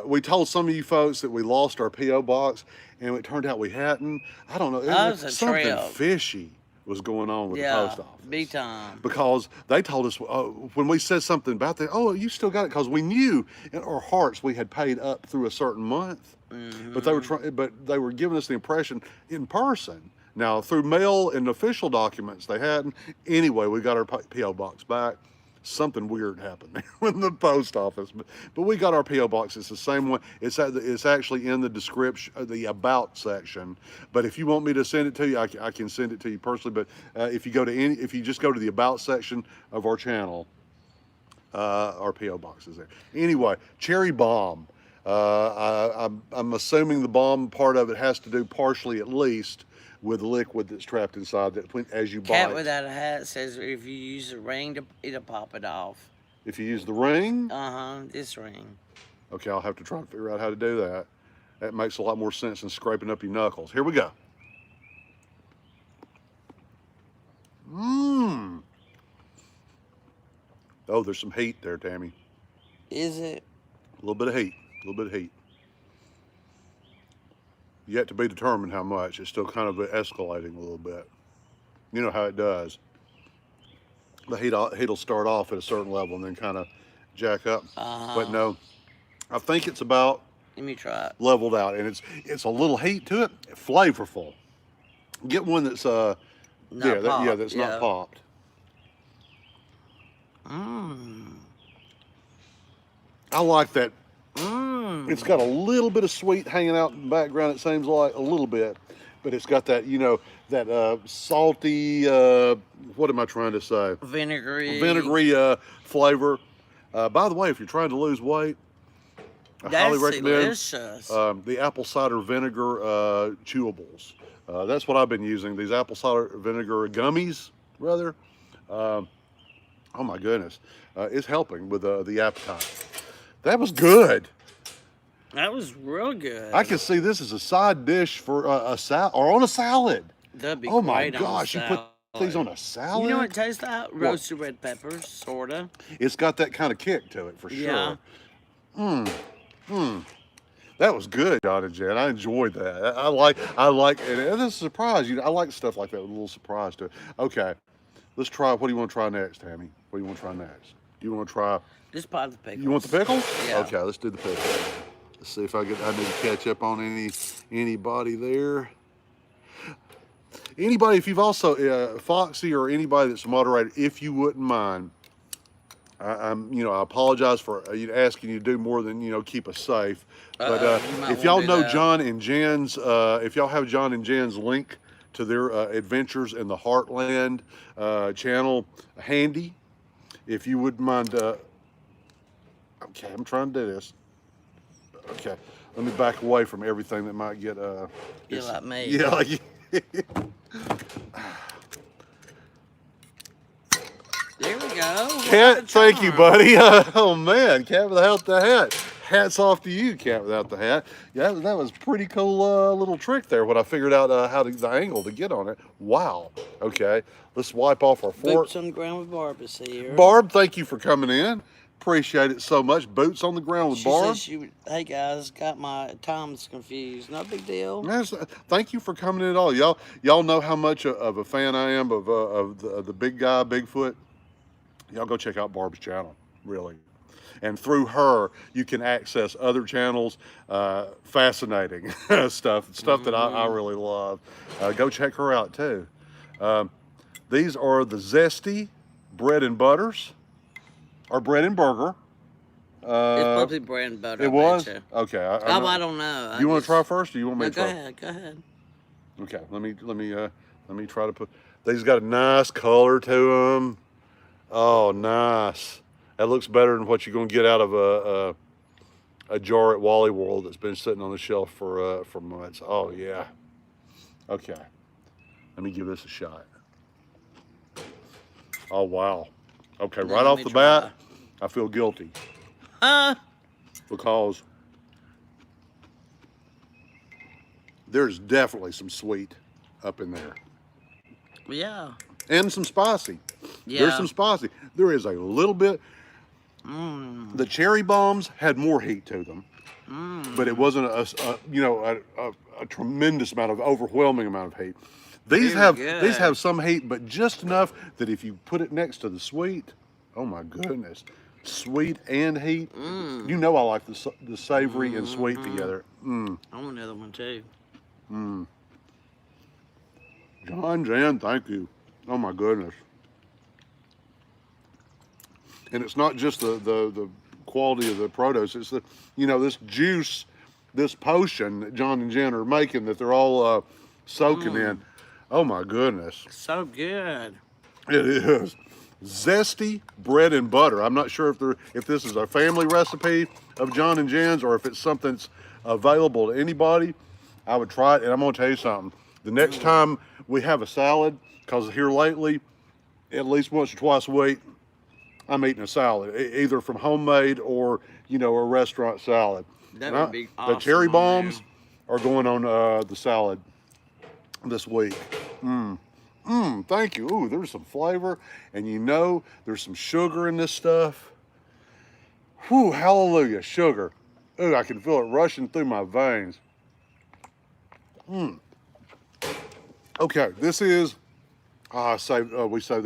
We told some of you folks that we lost our P.O. box, and it turned out we hadn't. I don't know. Something fishy was going on with the post office. Big time. Because they told us, when we said something about that, oh, you still got it, because we knew in our hearts we had paid up through a certain month. But they were giving us the impression in person. Now, through mail and official documents, they hadn't. Anyway, we got our P.O. box back. Something weird happened there with the post office. But we got our P.O. box. It's the same one. It's actually in the description, the about section. But if you want me to send it to you, I can send it to you personally. But if you just go to the about section of our channel, our P.O. box is there. Anyway, cherry bomb. I'm assuming the bomb part of it has to do partially, at least, with the liquid that's trapped inside that as you bite. Cat Without a Hat says if you use the ring, it'll pop it off. If you use the ring? This ring. Okay, I'll have to try to figure out how to do that. That makes a lot more sense than scraping up your knuckles. Here we go. Mmm. Oh, there's some heat there, Tammy. Is it? A little bit of heat. A little bit of heat. Yet to be determined how much. It's still kind of escalating a little bit. You know how it does. The heat will start off at a certain level and then kind of jack up. But no, I think it's about, let me try it, leveled out, and it's a little heat to it, flavorful. Get one that's not popped. I like that. It's got a little bit of sweet hanging out in the background, it seems like, a little bit. But it's got that, that salty, what am I trying to say? Vinegary flavor. By the way, if you're trying to lose weight, I highly recommend the apple cider vinegar chewables. That's what I've been using, these apple cider vinegar gummies, rather. Oh my goodness. It's helping with the appetite. That was good. That was real good. I can see this as a side dish for a salad, or on a salad. That'd be oh my great gosh! on You put these on a salad. You know what it tastes like? Roasted red peppers, sorta. It's got that kind of kick to it for Yeah. sure. That was good, John and Jen. I enjoyed that. I like, and it's a surprise. I like stuff like that with a little surprise to it. Okay, let's try. What do you want to try next, Tammy? What do you want to try next? Do you want to try? Just buy the pickles. You want the pickles? Yeah. Okay, let's do the pickles. Let's see if I need to catch up on anybody there. Anybody, if you've also Foxy or anybody that's a moderator, if you wouldn't mind, I apologize for asking you to do more than keep us safe. But if y'all know John and Jen's, if y'all have John and Jen's link to their adventures in the Heartland channel handy, if you wouldn't mind. Okay, I'm trying to do this. Okay, let me back away from everything that might get. You're like me. Yeah, like. There we go. Cat, thank you, buddy. Oh man, Cat without the hat. Hats off to you, Cat without the hat. Yeah, that was pretty cool little trick there when I figured out the angle to get on it. Wow. Okay, let's wipe off our fork. Boots on the ground with Barb is here. Barb, thank you for coming in. Appreciate it so much. Boots on the ground with Barb. Hey guys, got my times confused. No big deal. Yes, thank you for coming in at all. Y'all know how much of a fan I am of the big guy, Bigfoot. Y'all go check out Barb's channel, really. And through her, you can access other channels, fascinating stuff that I really love. Go check her out too. These are the Zesty bread and butters, or bread and burger. It's probably bread and butter. It was? Okay. I don't know. You want to try first, or you want me to try? Go ahead. Okay. Let me try to put. These got a nice color to them. Oh, nice. That looks better than what you're going to get out of a jar at Wally World that's been sitting on the shelf for months. Oh, yeah. Okay. Let me give this a shot. Oh, wow. Okay, right off the bat, I feel guilty. Because there's definitely some sweet up in there. Yeah. And some spicy. Yeah. There's some spicy. There is a little bit. The cherry bombs had more heat to them, but it wasn't a tremendous amount of overwhelming amount of heat. These have some heat, but just enough that if you put it next to the sweet, oh my goodness, sweet and heat. You know I like the savory and sweet together. I want another one too. John, Jan, thank you. Oh my goodness. And it's not just the quality of the produce. It's this juice, this potion that John and Jen are making that they're all soaking in. Oh my goodness. So good. It is. Zesty bread and butter. I'm not sure if this is a family recipe of John and Jen's or if it's something that's available to anybody. I would try it, and I'm gonna tell you something. The next time we have a salad, because here lately, at least once or twice a week, I'm eating a salad, either from homemade or a restaurant salad. That would be awesome. The cherry bombs are going on the salad this week. Thank you. Ooh, there's some flavor, and there's some sugar in this stuff. Whew, hallelujah, sugar. Ooh, I can feel it rushing through my veins. Okay, this is. I'm glad we saved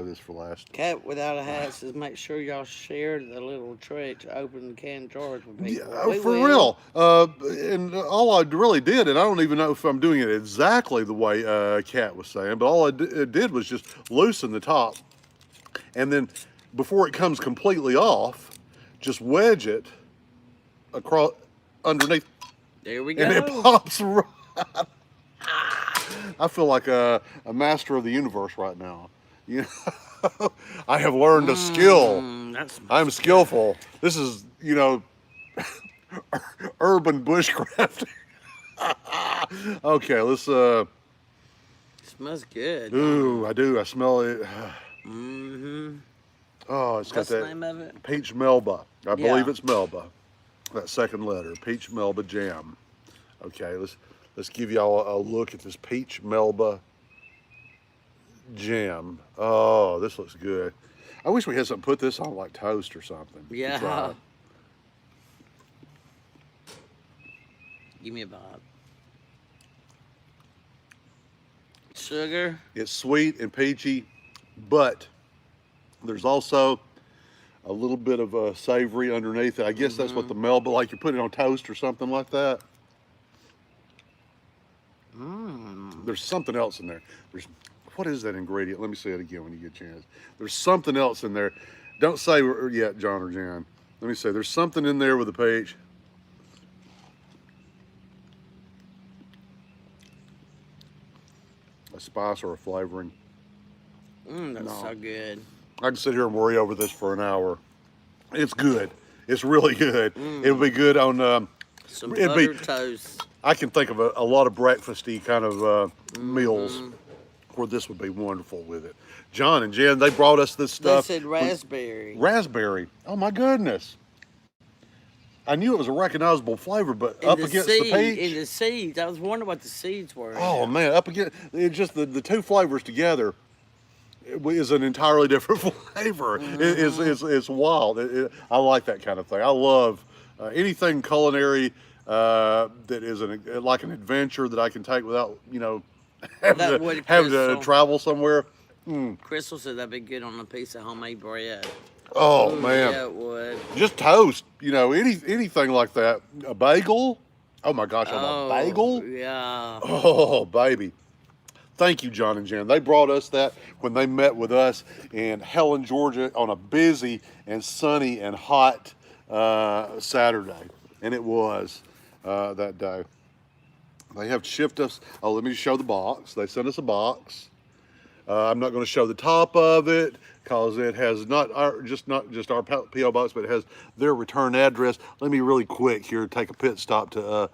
this for last. Cat without a hat says, make sure y'all share the little trick to open the canned jars with people. Yeah, for real. And all I really did, and I don't even know if I'm doing it exactly the way Cat was saying, but all I did was just loosen the top, and then before it comes completely off, just wedge it across underneath. There we go. And it pops right. I feel like a master of the universe right now. I have learned a skill. I'm skillful. This is, urban bushcrafting. Okay, let's. It smells good. Ooh, I do. I smell it. Oh, it's got What's the that name of it? peach Melba. I believe it's Melba. That second letter, peach Melba jam. Okay, let's give y'all a look at this peach Melba Jam. Oh, this looks good. I wish we had something put this on like toast or something. Yeah. Try it. Give me a bite. Sugar. It's sweet and peachy, but there's also a little bit of a savory underneath it. I guess that's what the Melba, like you put it on toast or something like that. There's something else in there. What is that ingredient? Let me say it again when you get a chance. There's something else in there. Don't say yet, John or Jan. Let me say, there's something in there with the peach. A spice or a flavoring. That's so good. I can sit here and worry over this for an hour. It's good. It's really good. It would be good on Some it'd be- buttered toast. I can think of a lot of breakfasty kind of meals where this would be wonderful with it. John and Jen, they brought us this They stuff. said raspberry. Raspberry. Oh my goodness. I knew it was a recognizable flavor, but And up the against seed, the peach. and the seeds. I was wondering what the seeds were. Oh man, up against it's just the two flavors together is an entirely different flavor. It's wild. I like that kind of thing. I love anything culinary that is like an adventure that I can take without That would having to Crystal. travel somewhere. Crystal said that'd be good on a piece of homemade bread. Oh Ooh, man, yeah, it would. just toast. Anything like that. A bagel. Oh my gosh, on a bagel. Yeah. Oh, baby. Thank you, John and Jen. They brought us that when they met with us in Helen, Georgia on a busy and sunny and hot Saturday. And it was that day. They have shipped us. Oh, let me show the box. They sent us a box. I'm not going to show the top of it because it has not just our P.O. box, but it has their return address. Let me really quick here take a pit stop to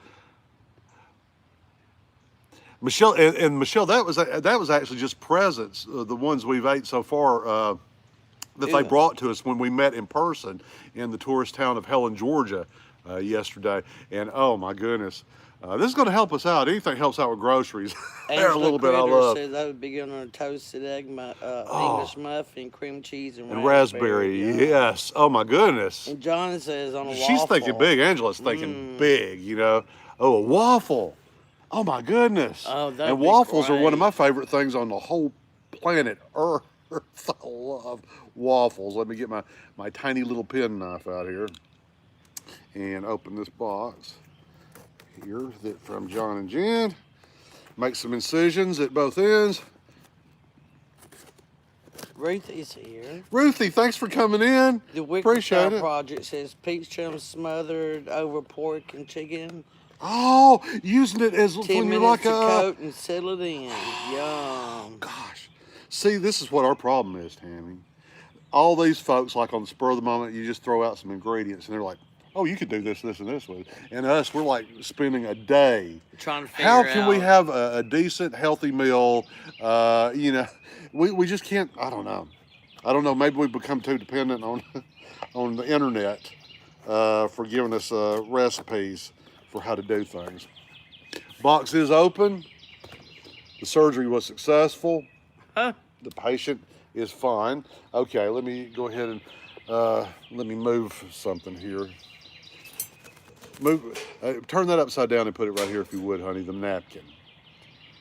Michelle and Michelle. That was actually just presents, the ones we've ate so far that they brought to us when we met in person in the tourist town of Helen, Georgia, yesterday. And oh my goodness. This is going to help us out. Anything helps out with groceries. They're a little bit I love. Said that would be good on a toasted egg, English muffin, cream cheese, and raspberry. Yeah. Yes. Oh my goodness. And John says on a waffle. She's thinking big. Angela's thinking big. Oh, a waffle. Oh my goodness. Oh, that'd and be waffles are one of great. my favorite things on the whole planet Earth. I love waffles. Let me get my tiny little pen knife out here and open this box here from John and Jen. Make some incisions at both ends. Ruthie's here. Ruthie, thanks for coming in. The Wicker Appreciate it. Project says peach chum smothered over pork and chicken. Oh, using it as 10 when you're minutes like to coat and settle it in. Yum. Gosh. See, this is what our problem is, Tammy. All these folks, like on the spur of the moment, you just throw out some ingredients and they're like, oh, you could do this, this, and this with it. And us, we're like spending a day. Trying to figure How can out. we have a decent, healthy meal? We just can't, I don't know. Maybe we've become too dependent on the internet for giving us recipes for how to do things. Box is open. The surgery was successful. Huh? The patient is fine. Okay, let me go ahead and let me move something here. Turn that upside down and put it right here if you would, honey, the napkin.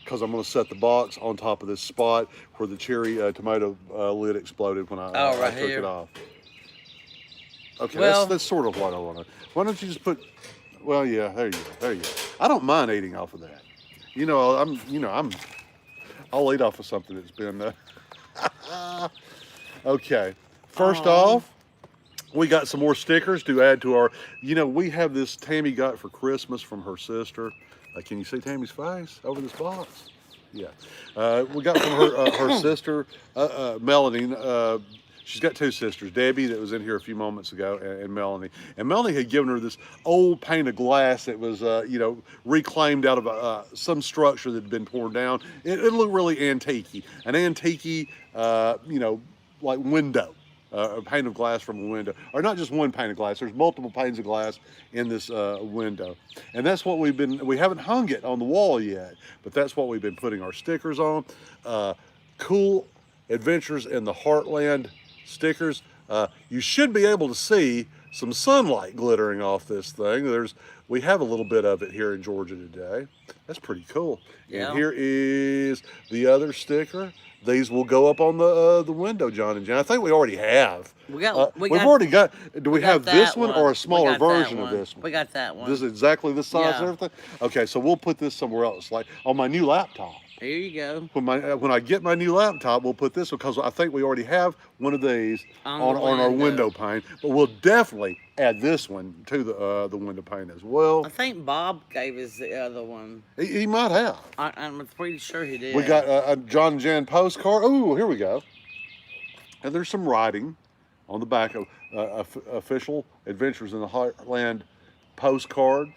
Because I'm going to set the box on top of this spot where the cherry tomato lid exploded when I took here. it off. Okay, Well- that's sort of what I want to. Why don't you just put? Well, yeah, there you go. There you go. I don't mind eating off of that. I'll eat off of something that's been. Okay. First off, we got some more stickers to add to our. We have this Tammy got for Christmas from her sister. Can you see Tammy's face over this box? Yeah. We got from her sister, Melanie. She's got two sisters, Debbie, that was in here a few moments ago, and Melanie. And Melanie had given her this old pane of glass that was, reclaimed out of some structure that had been torn down. It looked really antique-y. An antique-y, like window. A pane of glass from a window, or not just one pane of glass. There's multiple panes of glass in this window, and that's what we haven't hung it on the wall yet, but that's what we've been putting our stickers on. cool Adventures in the Heartland stickers. You should be able to see some sunlight glittering off this thing. We have a little bit of it here in Georgia today. That's pretty cool. Yeah. And here is the other sticker. These will go up on the window, John and Jan. I think we already have. We've already got. Do we have this one or a smaller version of this one? We got that one. This is exactly the size and Yeah. everything. Okay, so we'll put this somewhere else, like on my new laptop. Here you go. When I get my new laptop, we'll put this because I think we already have one of these On on the our window. window pane. But we'll definitely add this one to the window pane as well. I think Bob gave us the other one. He might have. I'm pretty sure he did. We got a John and Jan postcard. Oh, here we go. And there's some writing on the back of official Adventures in the Heartland postcard.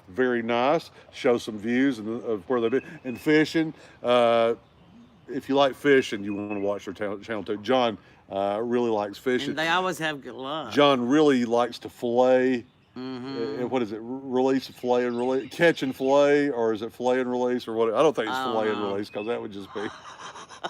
Very nice. Shows some views of where they've been and fishing. If you like fishing, you want to watch their channel too. John really likes fishing. And they always have good luck. John really likes to fillet. Mm-hmm. What is it? Release, fillet, and release. Catch and fillet, or is it fillet and release, or what? I don't think it's fillet and release because that would just be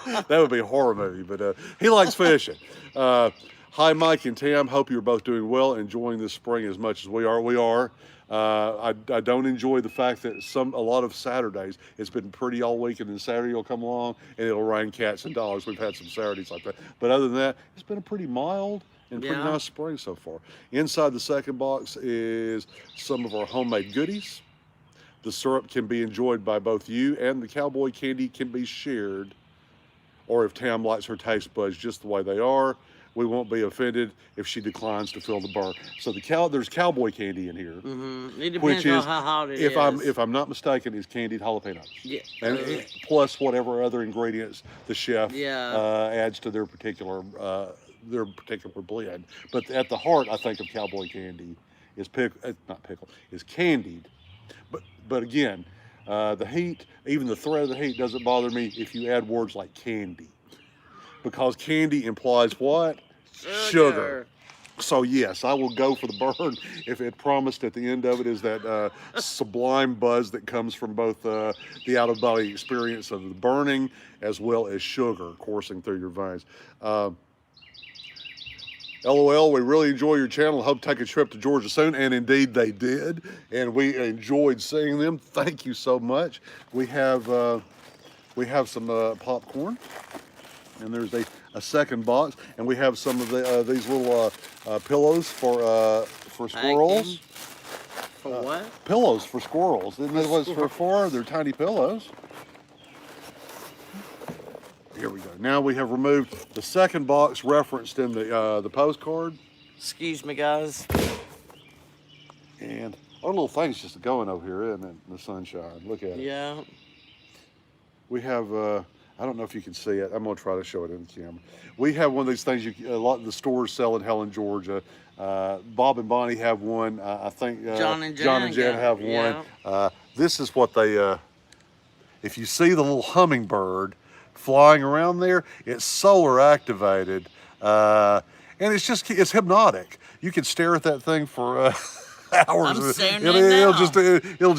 that would be a horror movie. But he likes fishing. Hi, Mike and Tam. Hope you're both doing well, enjoying this spring as much as we are. We are. I don't enjoy the fact that a lot of Saturdays, it's been pretty all week, and then Saturday will come along and it'll rain cats and dogs. We've had some Saturdays like that. But other than that, it's been a pretty mild and pretty nice spring so far. Inside the second box is some of our homemade goodies. The syrup can be enjoyed by both you, and the cowboy candy can be shared. Or if Tam likes her taste buds just the way they are, we won't be offended if she declines to fill the bar. So there's cowboy candy in here, It depends which is, on how hot it if is. if I'm not mistaken, is candied jalapenos. Yeah. And plus whatever other ingredients the chef adds to their particular blend. But at the heart, I think of cowboy candy is is candied. But again, the heat, even the threat of the heat, doesn't bother me if you add words like candy. Because candy implies what? Sugar. So yes, I will go for the burn if it promised at the end of it is that sublime buzz that comes from both the out-of-body experience of the burning as well as sugar coursing through your veins. LOL, we really enjoy your channel. Hope to take a trip to Georgia soon. And indeed they did. And we enjoyed seeing them. Thank you so much. We have some popcorn. And there's a second box, and we have some of these little pillows for squirrels. For what? Pillows for squirrels. Isn't that what it's for? They're tiny pillows. Here we go. Now we have removed the second box referenced in the postcard. Excuse me, guys. And our little thing's just going over here, isn't it? In the sunshine. Look at it. Yeah. We have. I don't know if you can see it. I'm gonna try to show it in the camera. We have one of these things a lot of the stores sell in Helen, Georgia. Bob and Bonnie have one. I think John and Jan have one. This is what they. If you see the little hummingbird flying around there, it's solar activated, and it's hypnotic. You can stare at that thing for. Hours. I'm staring at it now.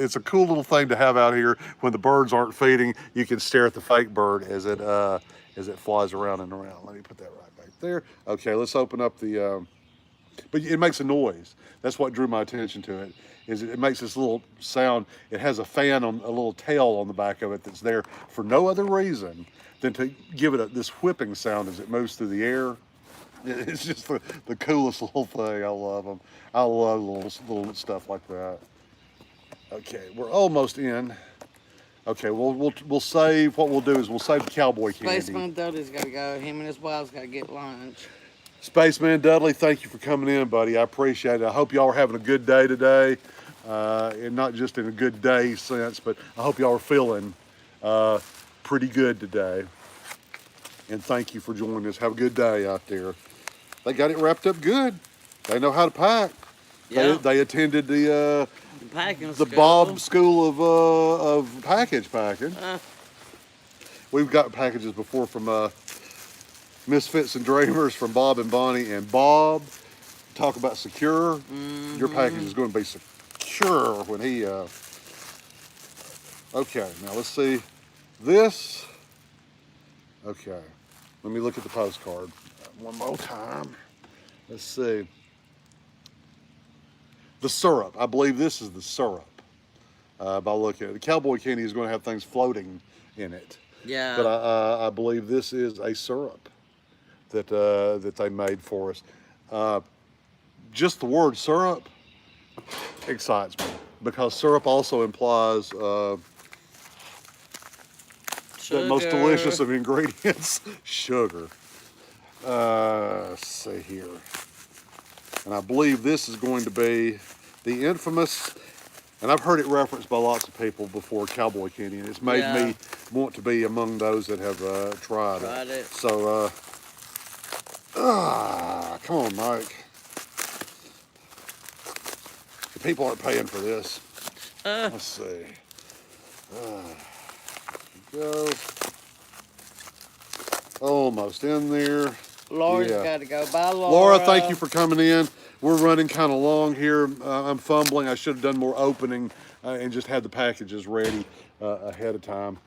It's a cool little thing to have out here when the birds aren't feeding. You can stare at the fake bird as it flies around and around. Let me put that right back there. Okay, let's open up the. But it makes a noise. That's what drew my attention to it. Is it makes this little sound. It has a fan on a little tail on the back of it that's there for no other reason than to give it this whipping sound as it moves through the air. It's just the coolest little thing. I love them. I love little stuff like that. Okay, we're almost in. Okay, we'll save. What we'll do is we'll save the cowboy candy. Spaceman Dudley's got to go. Him and his wife's got to get lunch. Spaceman Dudley, thank you for coming in, buddy. I appreciate it. I hope y'all are having a good day today, and not just in a good day sense, but I hope y'all are feeling pretty good today. And thank you for joining us. Have a good day out there. They got it wrapped up good. They know how to pack. Yeah. They attended the Packing school. Bob School of Package Packing. We've got packages before from Misfits and Dreamers from Bob and Bonnie. And Bob, talk about secure. Your package is going to be secure when he... Okay, now let's see. This Okay, let me look at the postcard one more time. Let's see. The syrup. I believe this is the syrup. By looking at it, the cowboy candy is going to have things floating in it, but Yeah. I believe this is a syrup that they made for us. Just the word syrup excites me because syrup also implies that most delicious Sugar. of ingredients, sugar. Let's see here. And I believe this is going to be the infamous, and I've heard it referenced by lots of people before, cowboy candy, and it's made Yeah. me want to be among those that have tried it. It. So, come on, Mike. The people aren't paying for this. Let's see. Go. Almost in there. Laura's Yeah. got to go. Bye, Laura. Laura, thank you for coming in. We're running kind of long here. I'm fumbling. I should have done more opening and just had the packages ready ahead of time.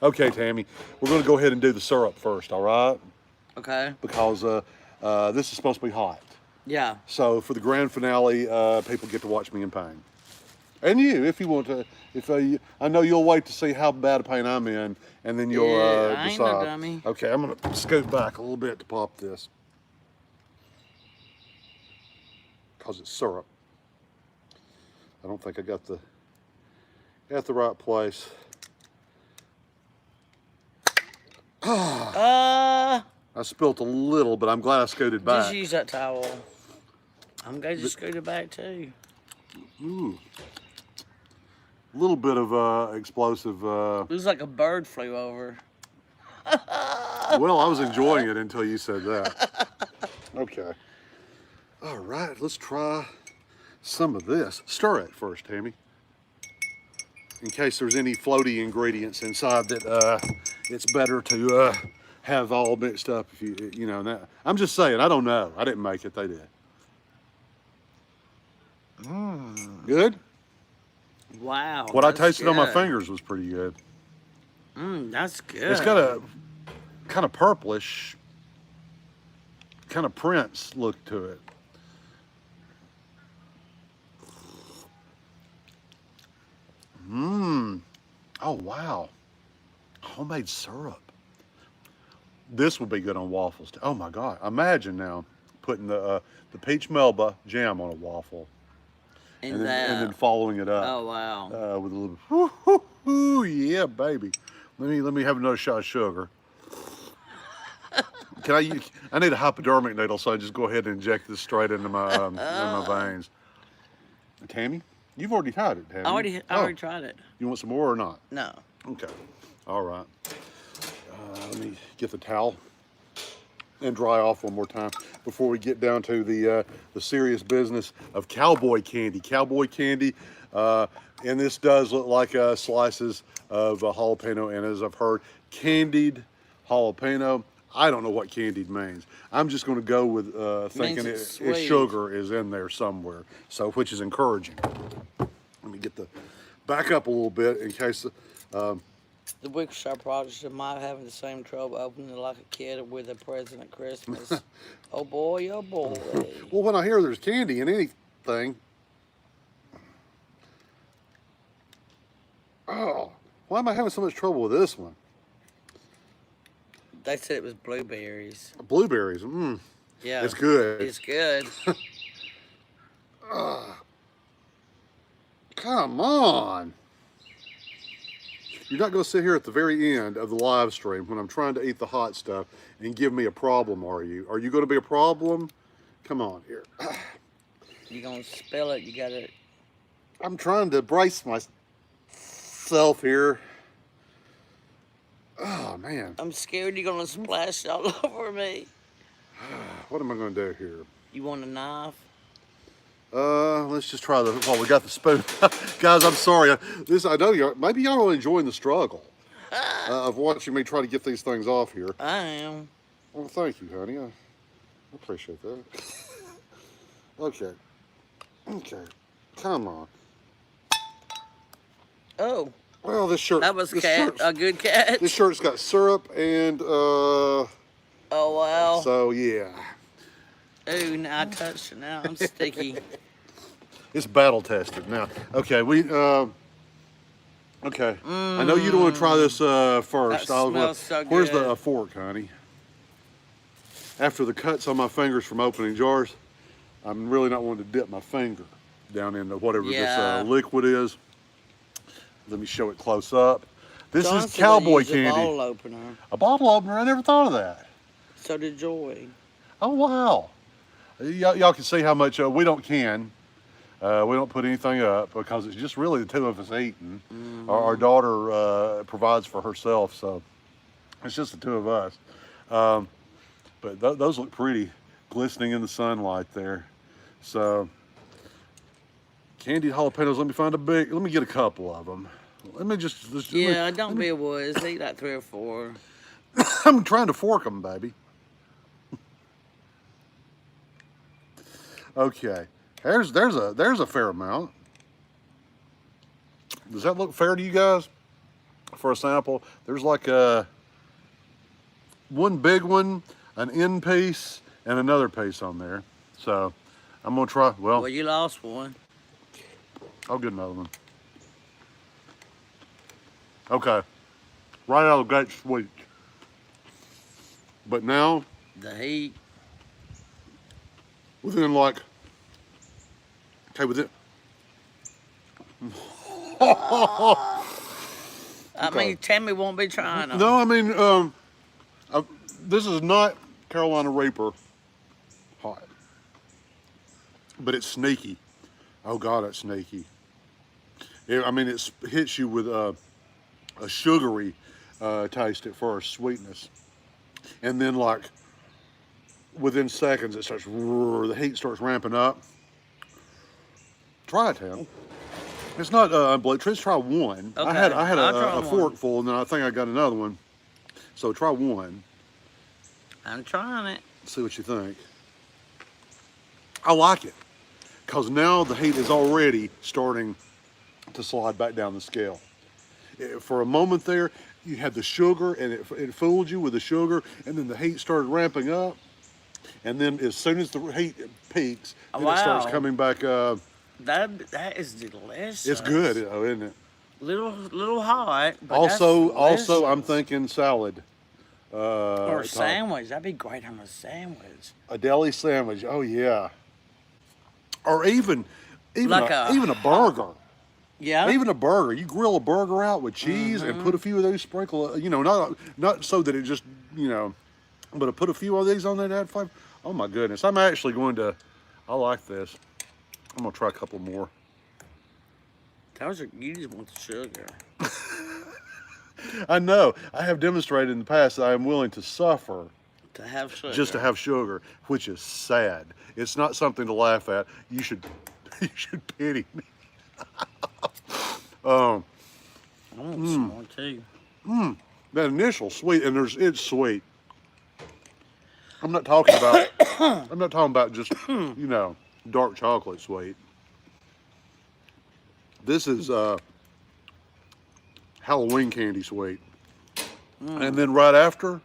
Okay, Tammy, we're going to go ahead and do the syrup first, all right? Okay. Because this is supposed to be hot. Yeah. So for the grand finale, people get to watch me in pain. And you, if you want to. I know you'll wait to see how bad a pain I'm in, and then you'll I ain't no decide. dummy. Okay, I'm gonna scoot back a little bit to pop this, cause it's syrup. I don't think I got the at the right place. I spilt a little, but I'm glad I scooted back. Just use that towel. I'm going to just scoot it back too. Ooh. A little bit of explosive. It was like a bird flew over. Well, I was enjoying it until you said that. Okay. All right, let's try some of this. Stir it first, Tammy. In case there's any floaty ingredients inside that it's better to have all mixed up. If you know that. I'm just saying, I don't know. I didn't make it, they did. Good? Wow. What I that's tasted on my good. fingers was pretty good. That's good. It's got a kind of purplish, kind of Prince look to it. Oh, wow. Homemade syrup. This would be good on waffles. Oh my God. Imagine now putting the peach Melba jam on a waffle. And then following it up. Oh, wow. With a little, whoo, whoo, whoo, yeah, baby. Let me have another shot of sugar. I need a hypodermic needle, so I just go ahead and inject this straight into my veins. Tammy, you've already tried it, Tammy. I already tried it. You want some more or not? No. Okay. All right. Let me get the towel and dry off one more time before we get down to the serious business of cowboy candy. Cowboy candy, and this does look like slices of jalapeno, and as I've heard, candied jalapeno. I don't know what candied means. I'm just going to go with thinking it's it sweet. sugar is in there somewhere, so which is encouraging. Let me get the back up a little bit in case. The wicker shop projects might having the same trouble opening it like a kid with a present at Christmas. Oh boy, oh boy. Well, when I hear there's candy in anything, oh, why am I having so much trouble with this one? They said it was blueberries. Blueberries, Yeah. it's good. It's good. Come on. You're not going to sit here at the very end of the live stream when I'm trying to eat the hot stuff and give me a problem, are you? Are you going to be a problem? Come on, here. You're going to spill it. You got to. I'm trying to brace myself here. Oh, man. I'm scared you're going to splash all over me. What am I going to do here? You want a knife? Let's just try well, we got the spoon. Guys, I'm sorry. I know maybe y'all are enjoying the struggle of watching me try to get these things off here. I am. Well, thank you, honey. I appreciate that. Okay. Okay. Come on. Oh. Well, this shirt. That was this a shirt's, good catch. this shirt's got syrup and Oh, wow. So yeah. Ooh, now I touched it. Now I'm sticky. It's battle tested now. Okay, okay. I know you don't want to try this first. That smells so Where's good. the fork, honey? After the cuts on my fingers from opening jars, I'm really not wanting to dip my finger down into whatever Yeah. this liquid is. Let me show it close up. This John is said cowboy they use candy. A bottle opener. A bottle opener? I never thought of that. So did Joy. Oh, wow. Y'all can see how much we don't can. We don't put anything up because it's just really the two of us eating. Our daughter provides for herself, so it's just the two of us. But those look pretty, glistening in the sunlight there. So, candied jalapenos. Let me get a couple of them. Yeah, don't be a wuss. Eat like 3 or 4. I'm trying to fork them, baby. Okay, there's a fair amount. Does that look fair to you guys? For a sample, there's like one big one, an end piece, and another piece on there. So I'm gonna try. Well, you lost one. I'll get another one. Okay, right out of the gate, sweet. But now, The heat. within like, okay, within. I mean, Tammy won't be trying them. No, I mean, this is not Carolina Reaper hot, but it's sneaky. Oh God, it's sneaky. I mean, it hits you with a sugary taste at first, sweetness, and then like within seconds it starts. The heat starts ramping up. Try it, Tam. It's not unbelievable. Just try one. Okay, I had I'll try a one. fork full, and then I think I got another one. So try one. I'm trying it. See what you think. I like it because now the heat is already starting to slide back down the scale. For a moment there, you had the sugar, and it fooled you with the sugar, and then the heat started ramping up, and then as soon as the heat peaks, then it starts Wow. coming back. That is delicious. It's good, isn't it? Little hot. But Also, that's I'm delicious. thinking salad. Or a top. sandwich. That'd be great on a sandwich. A deli sandwich. Oh yeah. Or even Like even a burger. Yeah. Even a burger. You grill a burger out with cheese and put a few of those sprinkle. Not so that it just but put a few of these on there to add flavor. Oh my goodness. I'm actually going to. I like this. I'm gonna try a couple more. You just want the sugar. I know. I have demonstrated in the past that I am willing to suffer To have sugar. just to have sugar, which is sad. It's not something to laugh at. You should pity me. I want some more too. That initial sweet, and it's sweet. I'm not talking about. I'm not talking about just dark chocolate sweet. This is Halloween candy sweet, and then right after,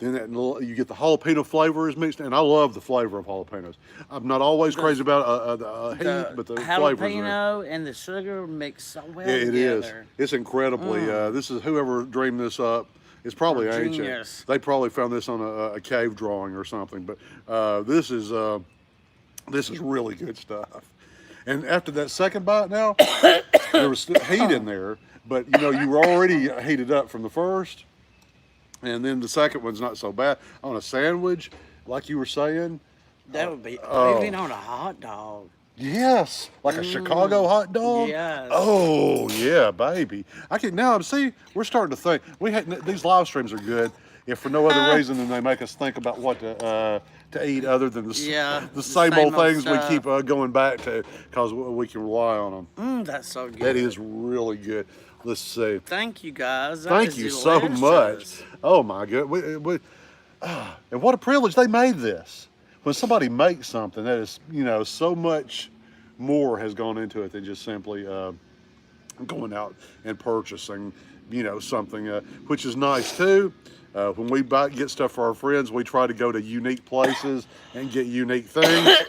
you get the jalapeno flavor is mixed, and I love the flavor of jalapenos. I'm not always crazy about the heat, but the flavors are. Jalapeno and the sugar mix so well It is. together. It's incredibly. This is whoever dreamed this up. It's probably ancient. Genius. They probably found this on a cave drawing or something. But this is really good stuff. And after that second bite, now there was still heat in there, but you were already heated up from the first, and then the second one's not so bad. On a sandwich, like you were saying. That would be oh. even on a hot dog. Yes, like a Chicago hot dog. Yes. Oh yeah, baby. I can now see. We're starting to think. These live streams are good, if for no other reason than they make us think about what to eat other than the same old things stuff. we keep going back to because we can rely on them. That's so good. That is really good. Let's see. Thank you guys. That Thank is you so much. delicious. Oh my God. And what a privilege they made this. When somebody makes something that is, so much more has gone into it than just simply going out and purchasing, something, which is nice too. When we get stuff for our friends, we try to go to unique places and get unique things.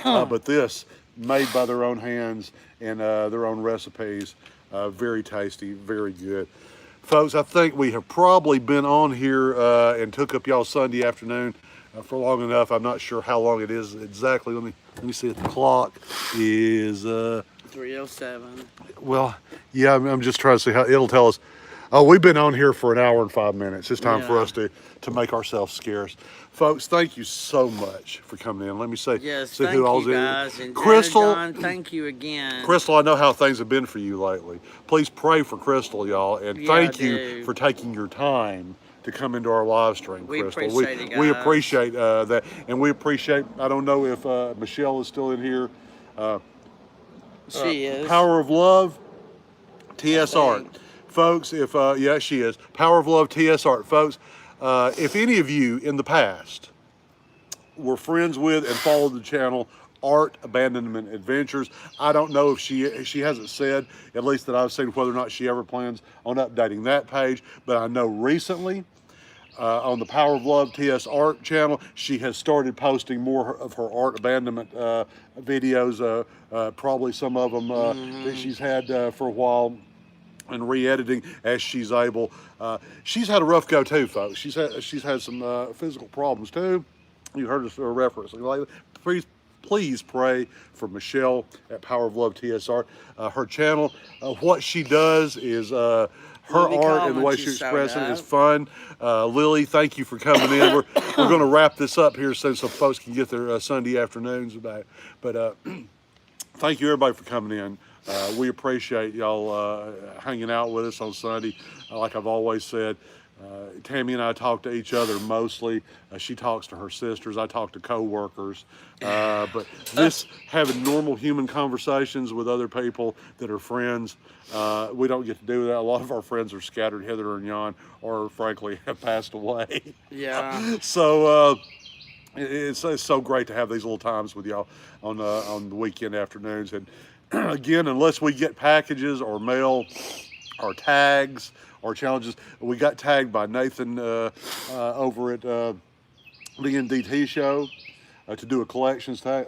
But this, made by their own hands and their own recipes, very tasty, very good. Folks, I think we have probably been on here and took up y'all Sunday afternoon for long enough. I'm not sure how long it is exactly. Let me see if the clock is 3:07. well, yeah, I'm just trying to see how it'll tell us. Oh, we've been on here for an hour and 5 minutes. It's time for us to make ourselves scarce. Folks, thank you so much for coming in. Let me say, Yes, see thank who all's you in. guys. And Crystal, John, thank you again. Crystal, I know how things have been for you lately. Please pray for Crystal, y'all, and Yeah, thank I you do. for taking your time to come into our live stream, We Crystal. appreciate it, we guys. appreciate that, and we appreciate. I don't know if Michelle is still in here. She is. Power of Love, TS I Art. think. Folks, if yeah, she is. Power of Love, TS Art. Folks, if any of you in the past were friends with and followed the channel Art Abandonment Adventures, I don't know if she hasn't said, at least that I've seen, whether or not she ever plans on updating that page, but I know recently on the Power of Love TS Art channel, she has started posting more of her art abandonment videos, probably some of them that she's had for a while, and re-editing as she's able. She's had a rough go too, folks. She's had some physical problems too. You heard us referencing lately. Please pray for Michelle at Power of Love TSR. Her channel, what she does is her art and the way she expresses it is fun. Lily, thank you for coming in. We're going to wrap this up here soon so folks can get their Sunday afternoons back. But thank you everybody for coming in. We appreciate y'all hanging out with us on Sunday. Like I've always said, Tammy and I talk to each other mostly. She talks to her sisters. I talk to co-workers. But this having normal human conversations with other people that are friends, we don't get to do that. A lot of our friends are scattered hither and yon, or frankly have passed away. Yeah. So it's so great to have these little times with y'all on the weekend afternoons. And again, unless we get packages or mail or tags or challenges, we got tagged by Nathan over at the NDT show to do a collections tag.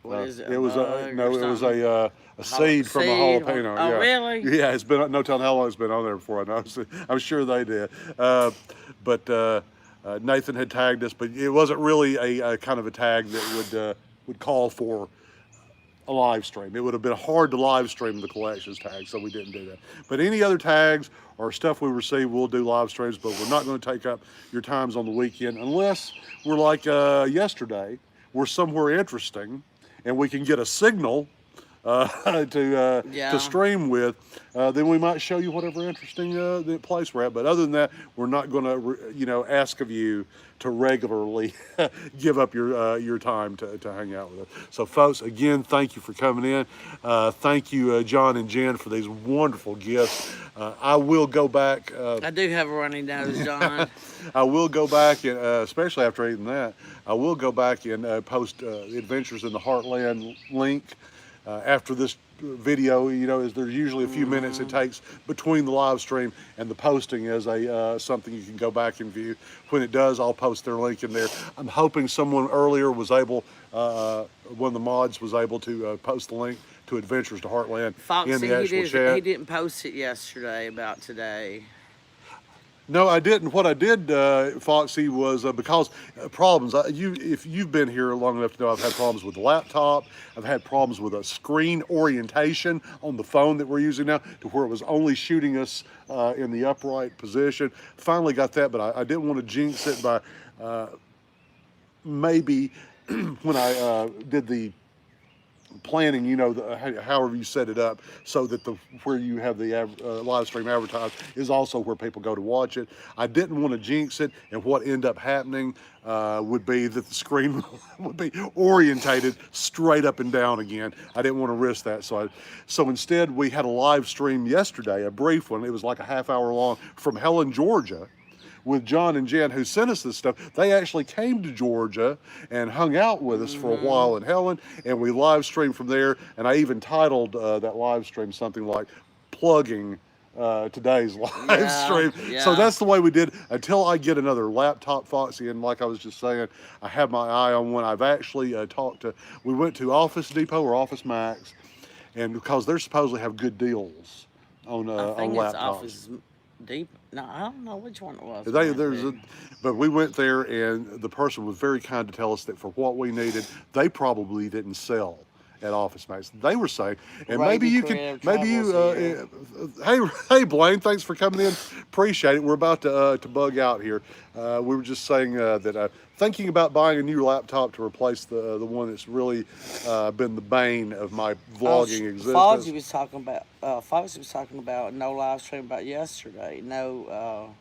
What is it? It was a seed from a jalapeno. Oh, yeah. really? Yeah, it's been no telling how long it's been on there before I know. I'm sure they did. But Nathan had tagged us, but it wasn't really a kind of a tag that would call for a live stream. It would have been hard to live stream the collections tag, so we didn't do that. But any other tags or stuff we receive, we'll do live streams, but we're not going to take up your times on the weekend unless we're like yesterday, we're somewhere interesting and we can get a signal to stream with, then we might show you whatever interesting the place we're at. But other than that, we're not going to, ask of you to regularly give up your time to hang out with us. So, folks, again, thank you for coming in. Thank you, John and Jen, for these wonderful gifts. I will go back. I do have a runny nose, John. I will go back, and especially after eating that, I will go back and post Adventures in the Heartland link. After this video, is there's usually a few minutes it takes between the live stream and the posting as something you can go back and view. When it does, I'll post their link in there. I'm hoping someone earlier was able, one of the mods was able to post the link to Adventures to Heartland Foxy, in the actual chat. He didn't post it yesterday about today. No, I didn't. What I did, Foxy, was because problems. If you've been here long enough to know, I've had problems with the laptop. I've had problems with a screen orientation on the phone that we're using now, to where it was only shooting us in the upright position. Finally got that, but I didn't want to jinx it by maybe when I did the planning, however you set it up, so that where you have the live stream advertised is also where people go to watch it. I didn't want to jinx it, and what ended up happening would be that the screen would be orientated straight up and down again. I didn't want to risk that, so instead we had a live stream yesterday, a brief one. It was like a half hour long from Helen, Georgia, with John and Jen, who sent us this stuff. They actually came to Georgia and hung out with us for a while in Helen, and we live streamed from there. And I even titled that live stream something like "Plugging today's live stream." So that's the way we did until I get another laptop, Foxy. And like I was just saying, I have my eye on one. I've actually we went to Office Depot or Office Max, and because they're supposedly have good deals on I think laptops. it's Office Deep. No, I don't know which one it was. But we went there, and the person was very kind to tell us that for what we needed, they probably didn't sell at Office Max. They were saying, and maybe you can, hey Blaine, thanks for coming in. Appreciate it. We're about to bug out here. We were just saying that thinking about buying a new laptop to replace the one that's really been the bane of my vlogging existence. Foxy was talking about no live stream about yesterday. No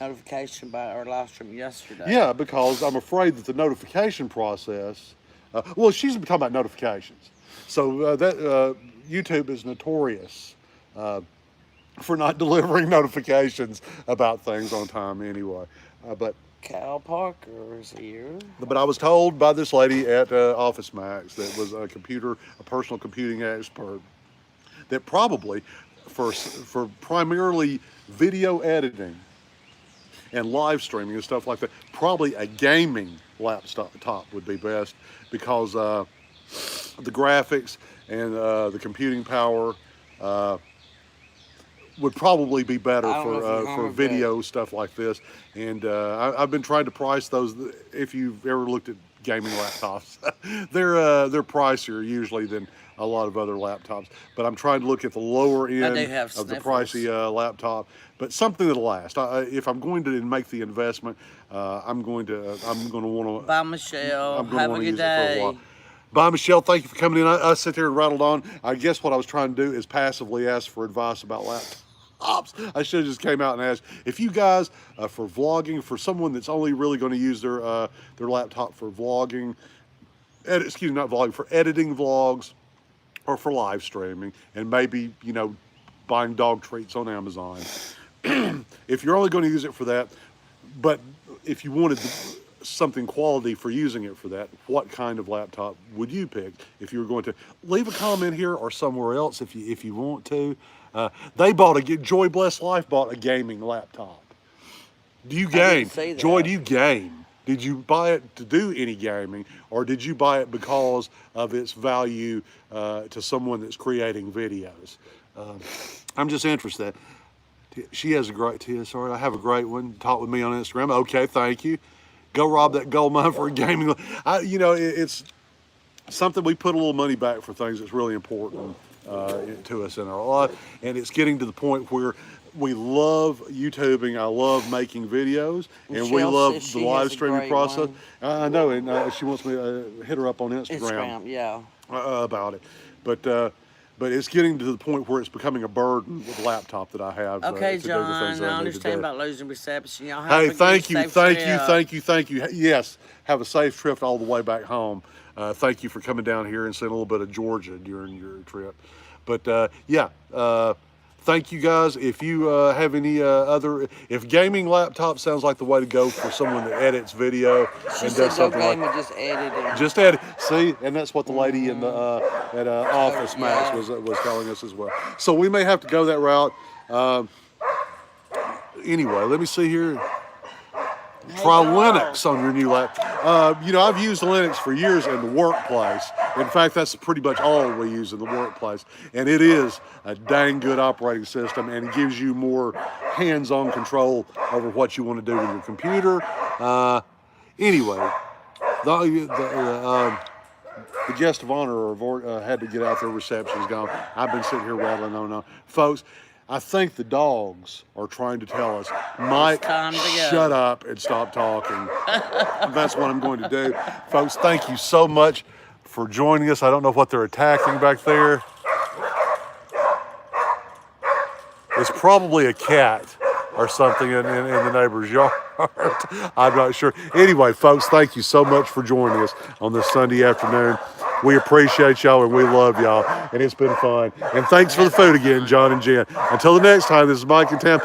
notification about our live stream yesterday. Yeah, because I'm afraid that the notification process. Well, she's talking about notifications. So YouTube is notorious for not delivering notifications about things on time anyway. But Cal Parker is here. But I was told by this lady at Office Max that was a personal computing expert, that probably for primarily video editing and live streaming and stuff like that, probably a gaming laptop would be best, because the graphics and the computing power would probably be better for video stuff like this. And I've been trying to price those. If you've ever looked at gaming laptops, they're pricier usually than a lot of other laptops. But I'm trying to look at the lower end of the pricey laptop, but something that'll last. If I'm going to make the investment, I'm going to want to. Bye, Michelle. I'm going Have to want a to good use it for a day. while. Bye, Michelle. Thank you for coming in. I sit there and rattled on. I guess what I was trying to do is passively ask for advice about laptops. I should have just came out and asked if you guys, for vlogging, for someone that's only really going to use their laptop for vlogging, not vlogging, for editing vlogs, or for live streaming, and maybe, buying dog treats on Amazon. If you're only going to use it for that, but if you wanted something quality for using it for that, what kind of laptop would you pick? If you were going to leave a comment here or somewhere else, if you want to. Joy Bless Life bought a gaming laptop. Do you game? Joy, do you game? Did you buy it to do any gaming, or did you buy it because of its value to someone that's creating videos? I'm just interested. She has a great TSR. I have a great one. Talk with me on Instagram. Okay, thank you. Go rob that gold mine for a gaming. It's something we put a little money back for things that's really important to us in our life, and it's getting to the point where we love YouTubing. I love making videos, and we love the live streaming process. I know, and she wants me to hit her up on Instagram about it. But it's getting to the point where it's becoming a burden with the laptop that I have. Okay, to John, do the things that I understand about losing reception. Y'all have thank you. Yes, have a safe trip all the way back home. Thank you for coming down here and seeing a little bit of Georgia during your trip. But thank you guys. If you have any if gaming laptop sounds like the way to go for someone that edits video and does something like just editing. Just edit. See, and that's what the lady in the at Office Max was telling us as well. So we may have to go that route. Anyway, let me see here. Try Linux on your new laptop. I've used Linux for years in the workplace. In fact, that's pretty much all we use in the workplace. And it is a dang good operating system, and it gives you more hands-on control over what you want to do with your computer. Anyway, the guest of honor had to get out. Their reception's gone. I've been sitting here rattling on. Folks, I think the dogs are trying to tell us, Mike, shut up and stop talking. That's what I'm going to do. Folks, thank you so much for joining us. I don't know what they're attacking back there. It's probably a cat or something in the neighbor's yard. I'm not sure. Anyway, folks, thank you so much for joining us on this Sunday afternoon. We appreciate y'all and we love y'all, and it's been fun. And thanks for the food again, John and Jen. Until the next time, this is Mike and Tam.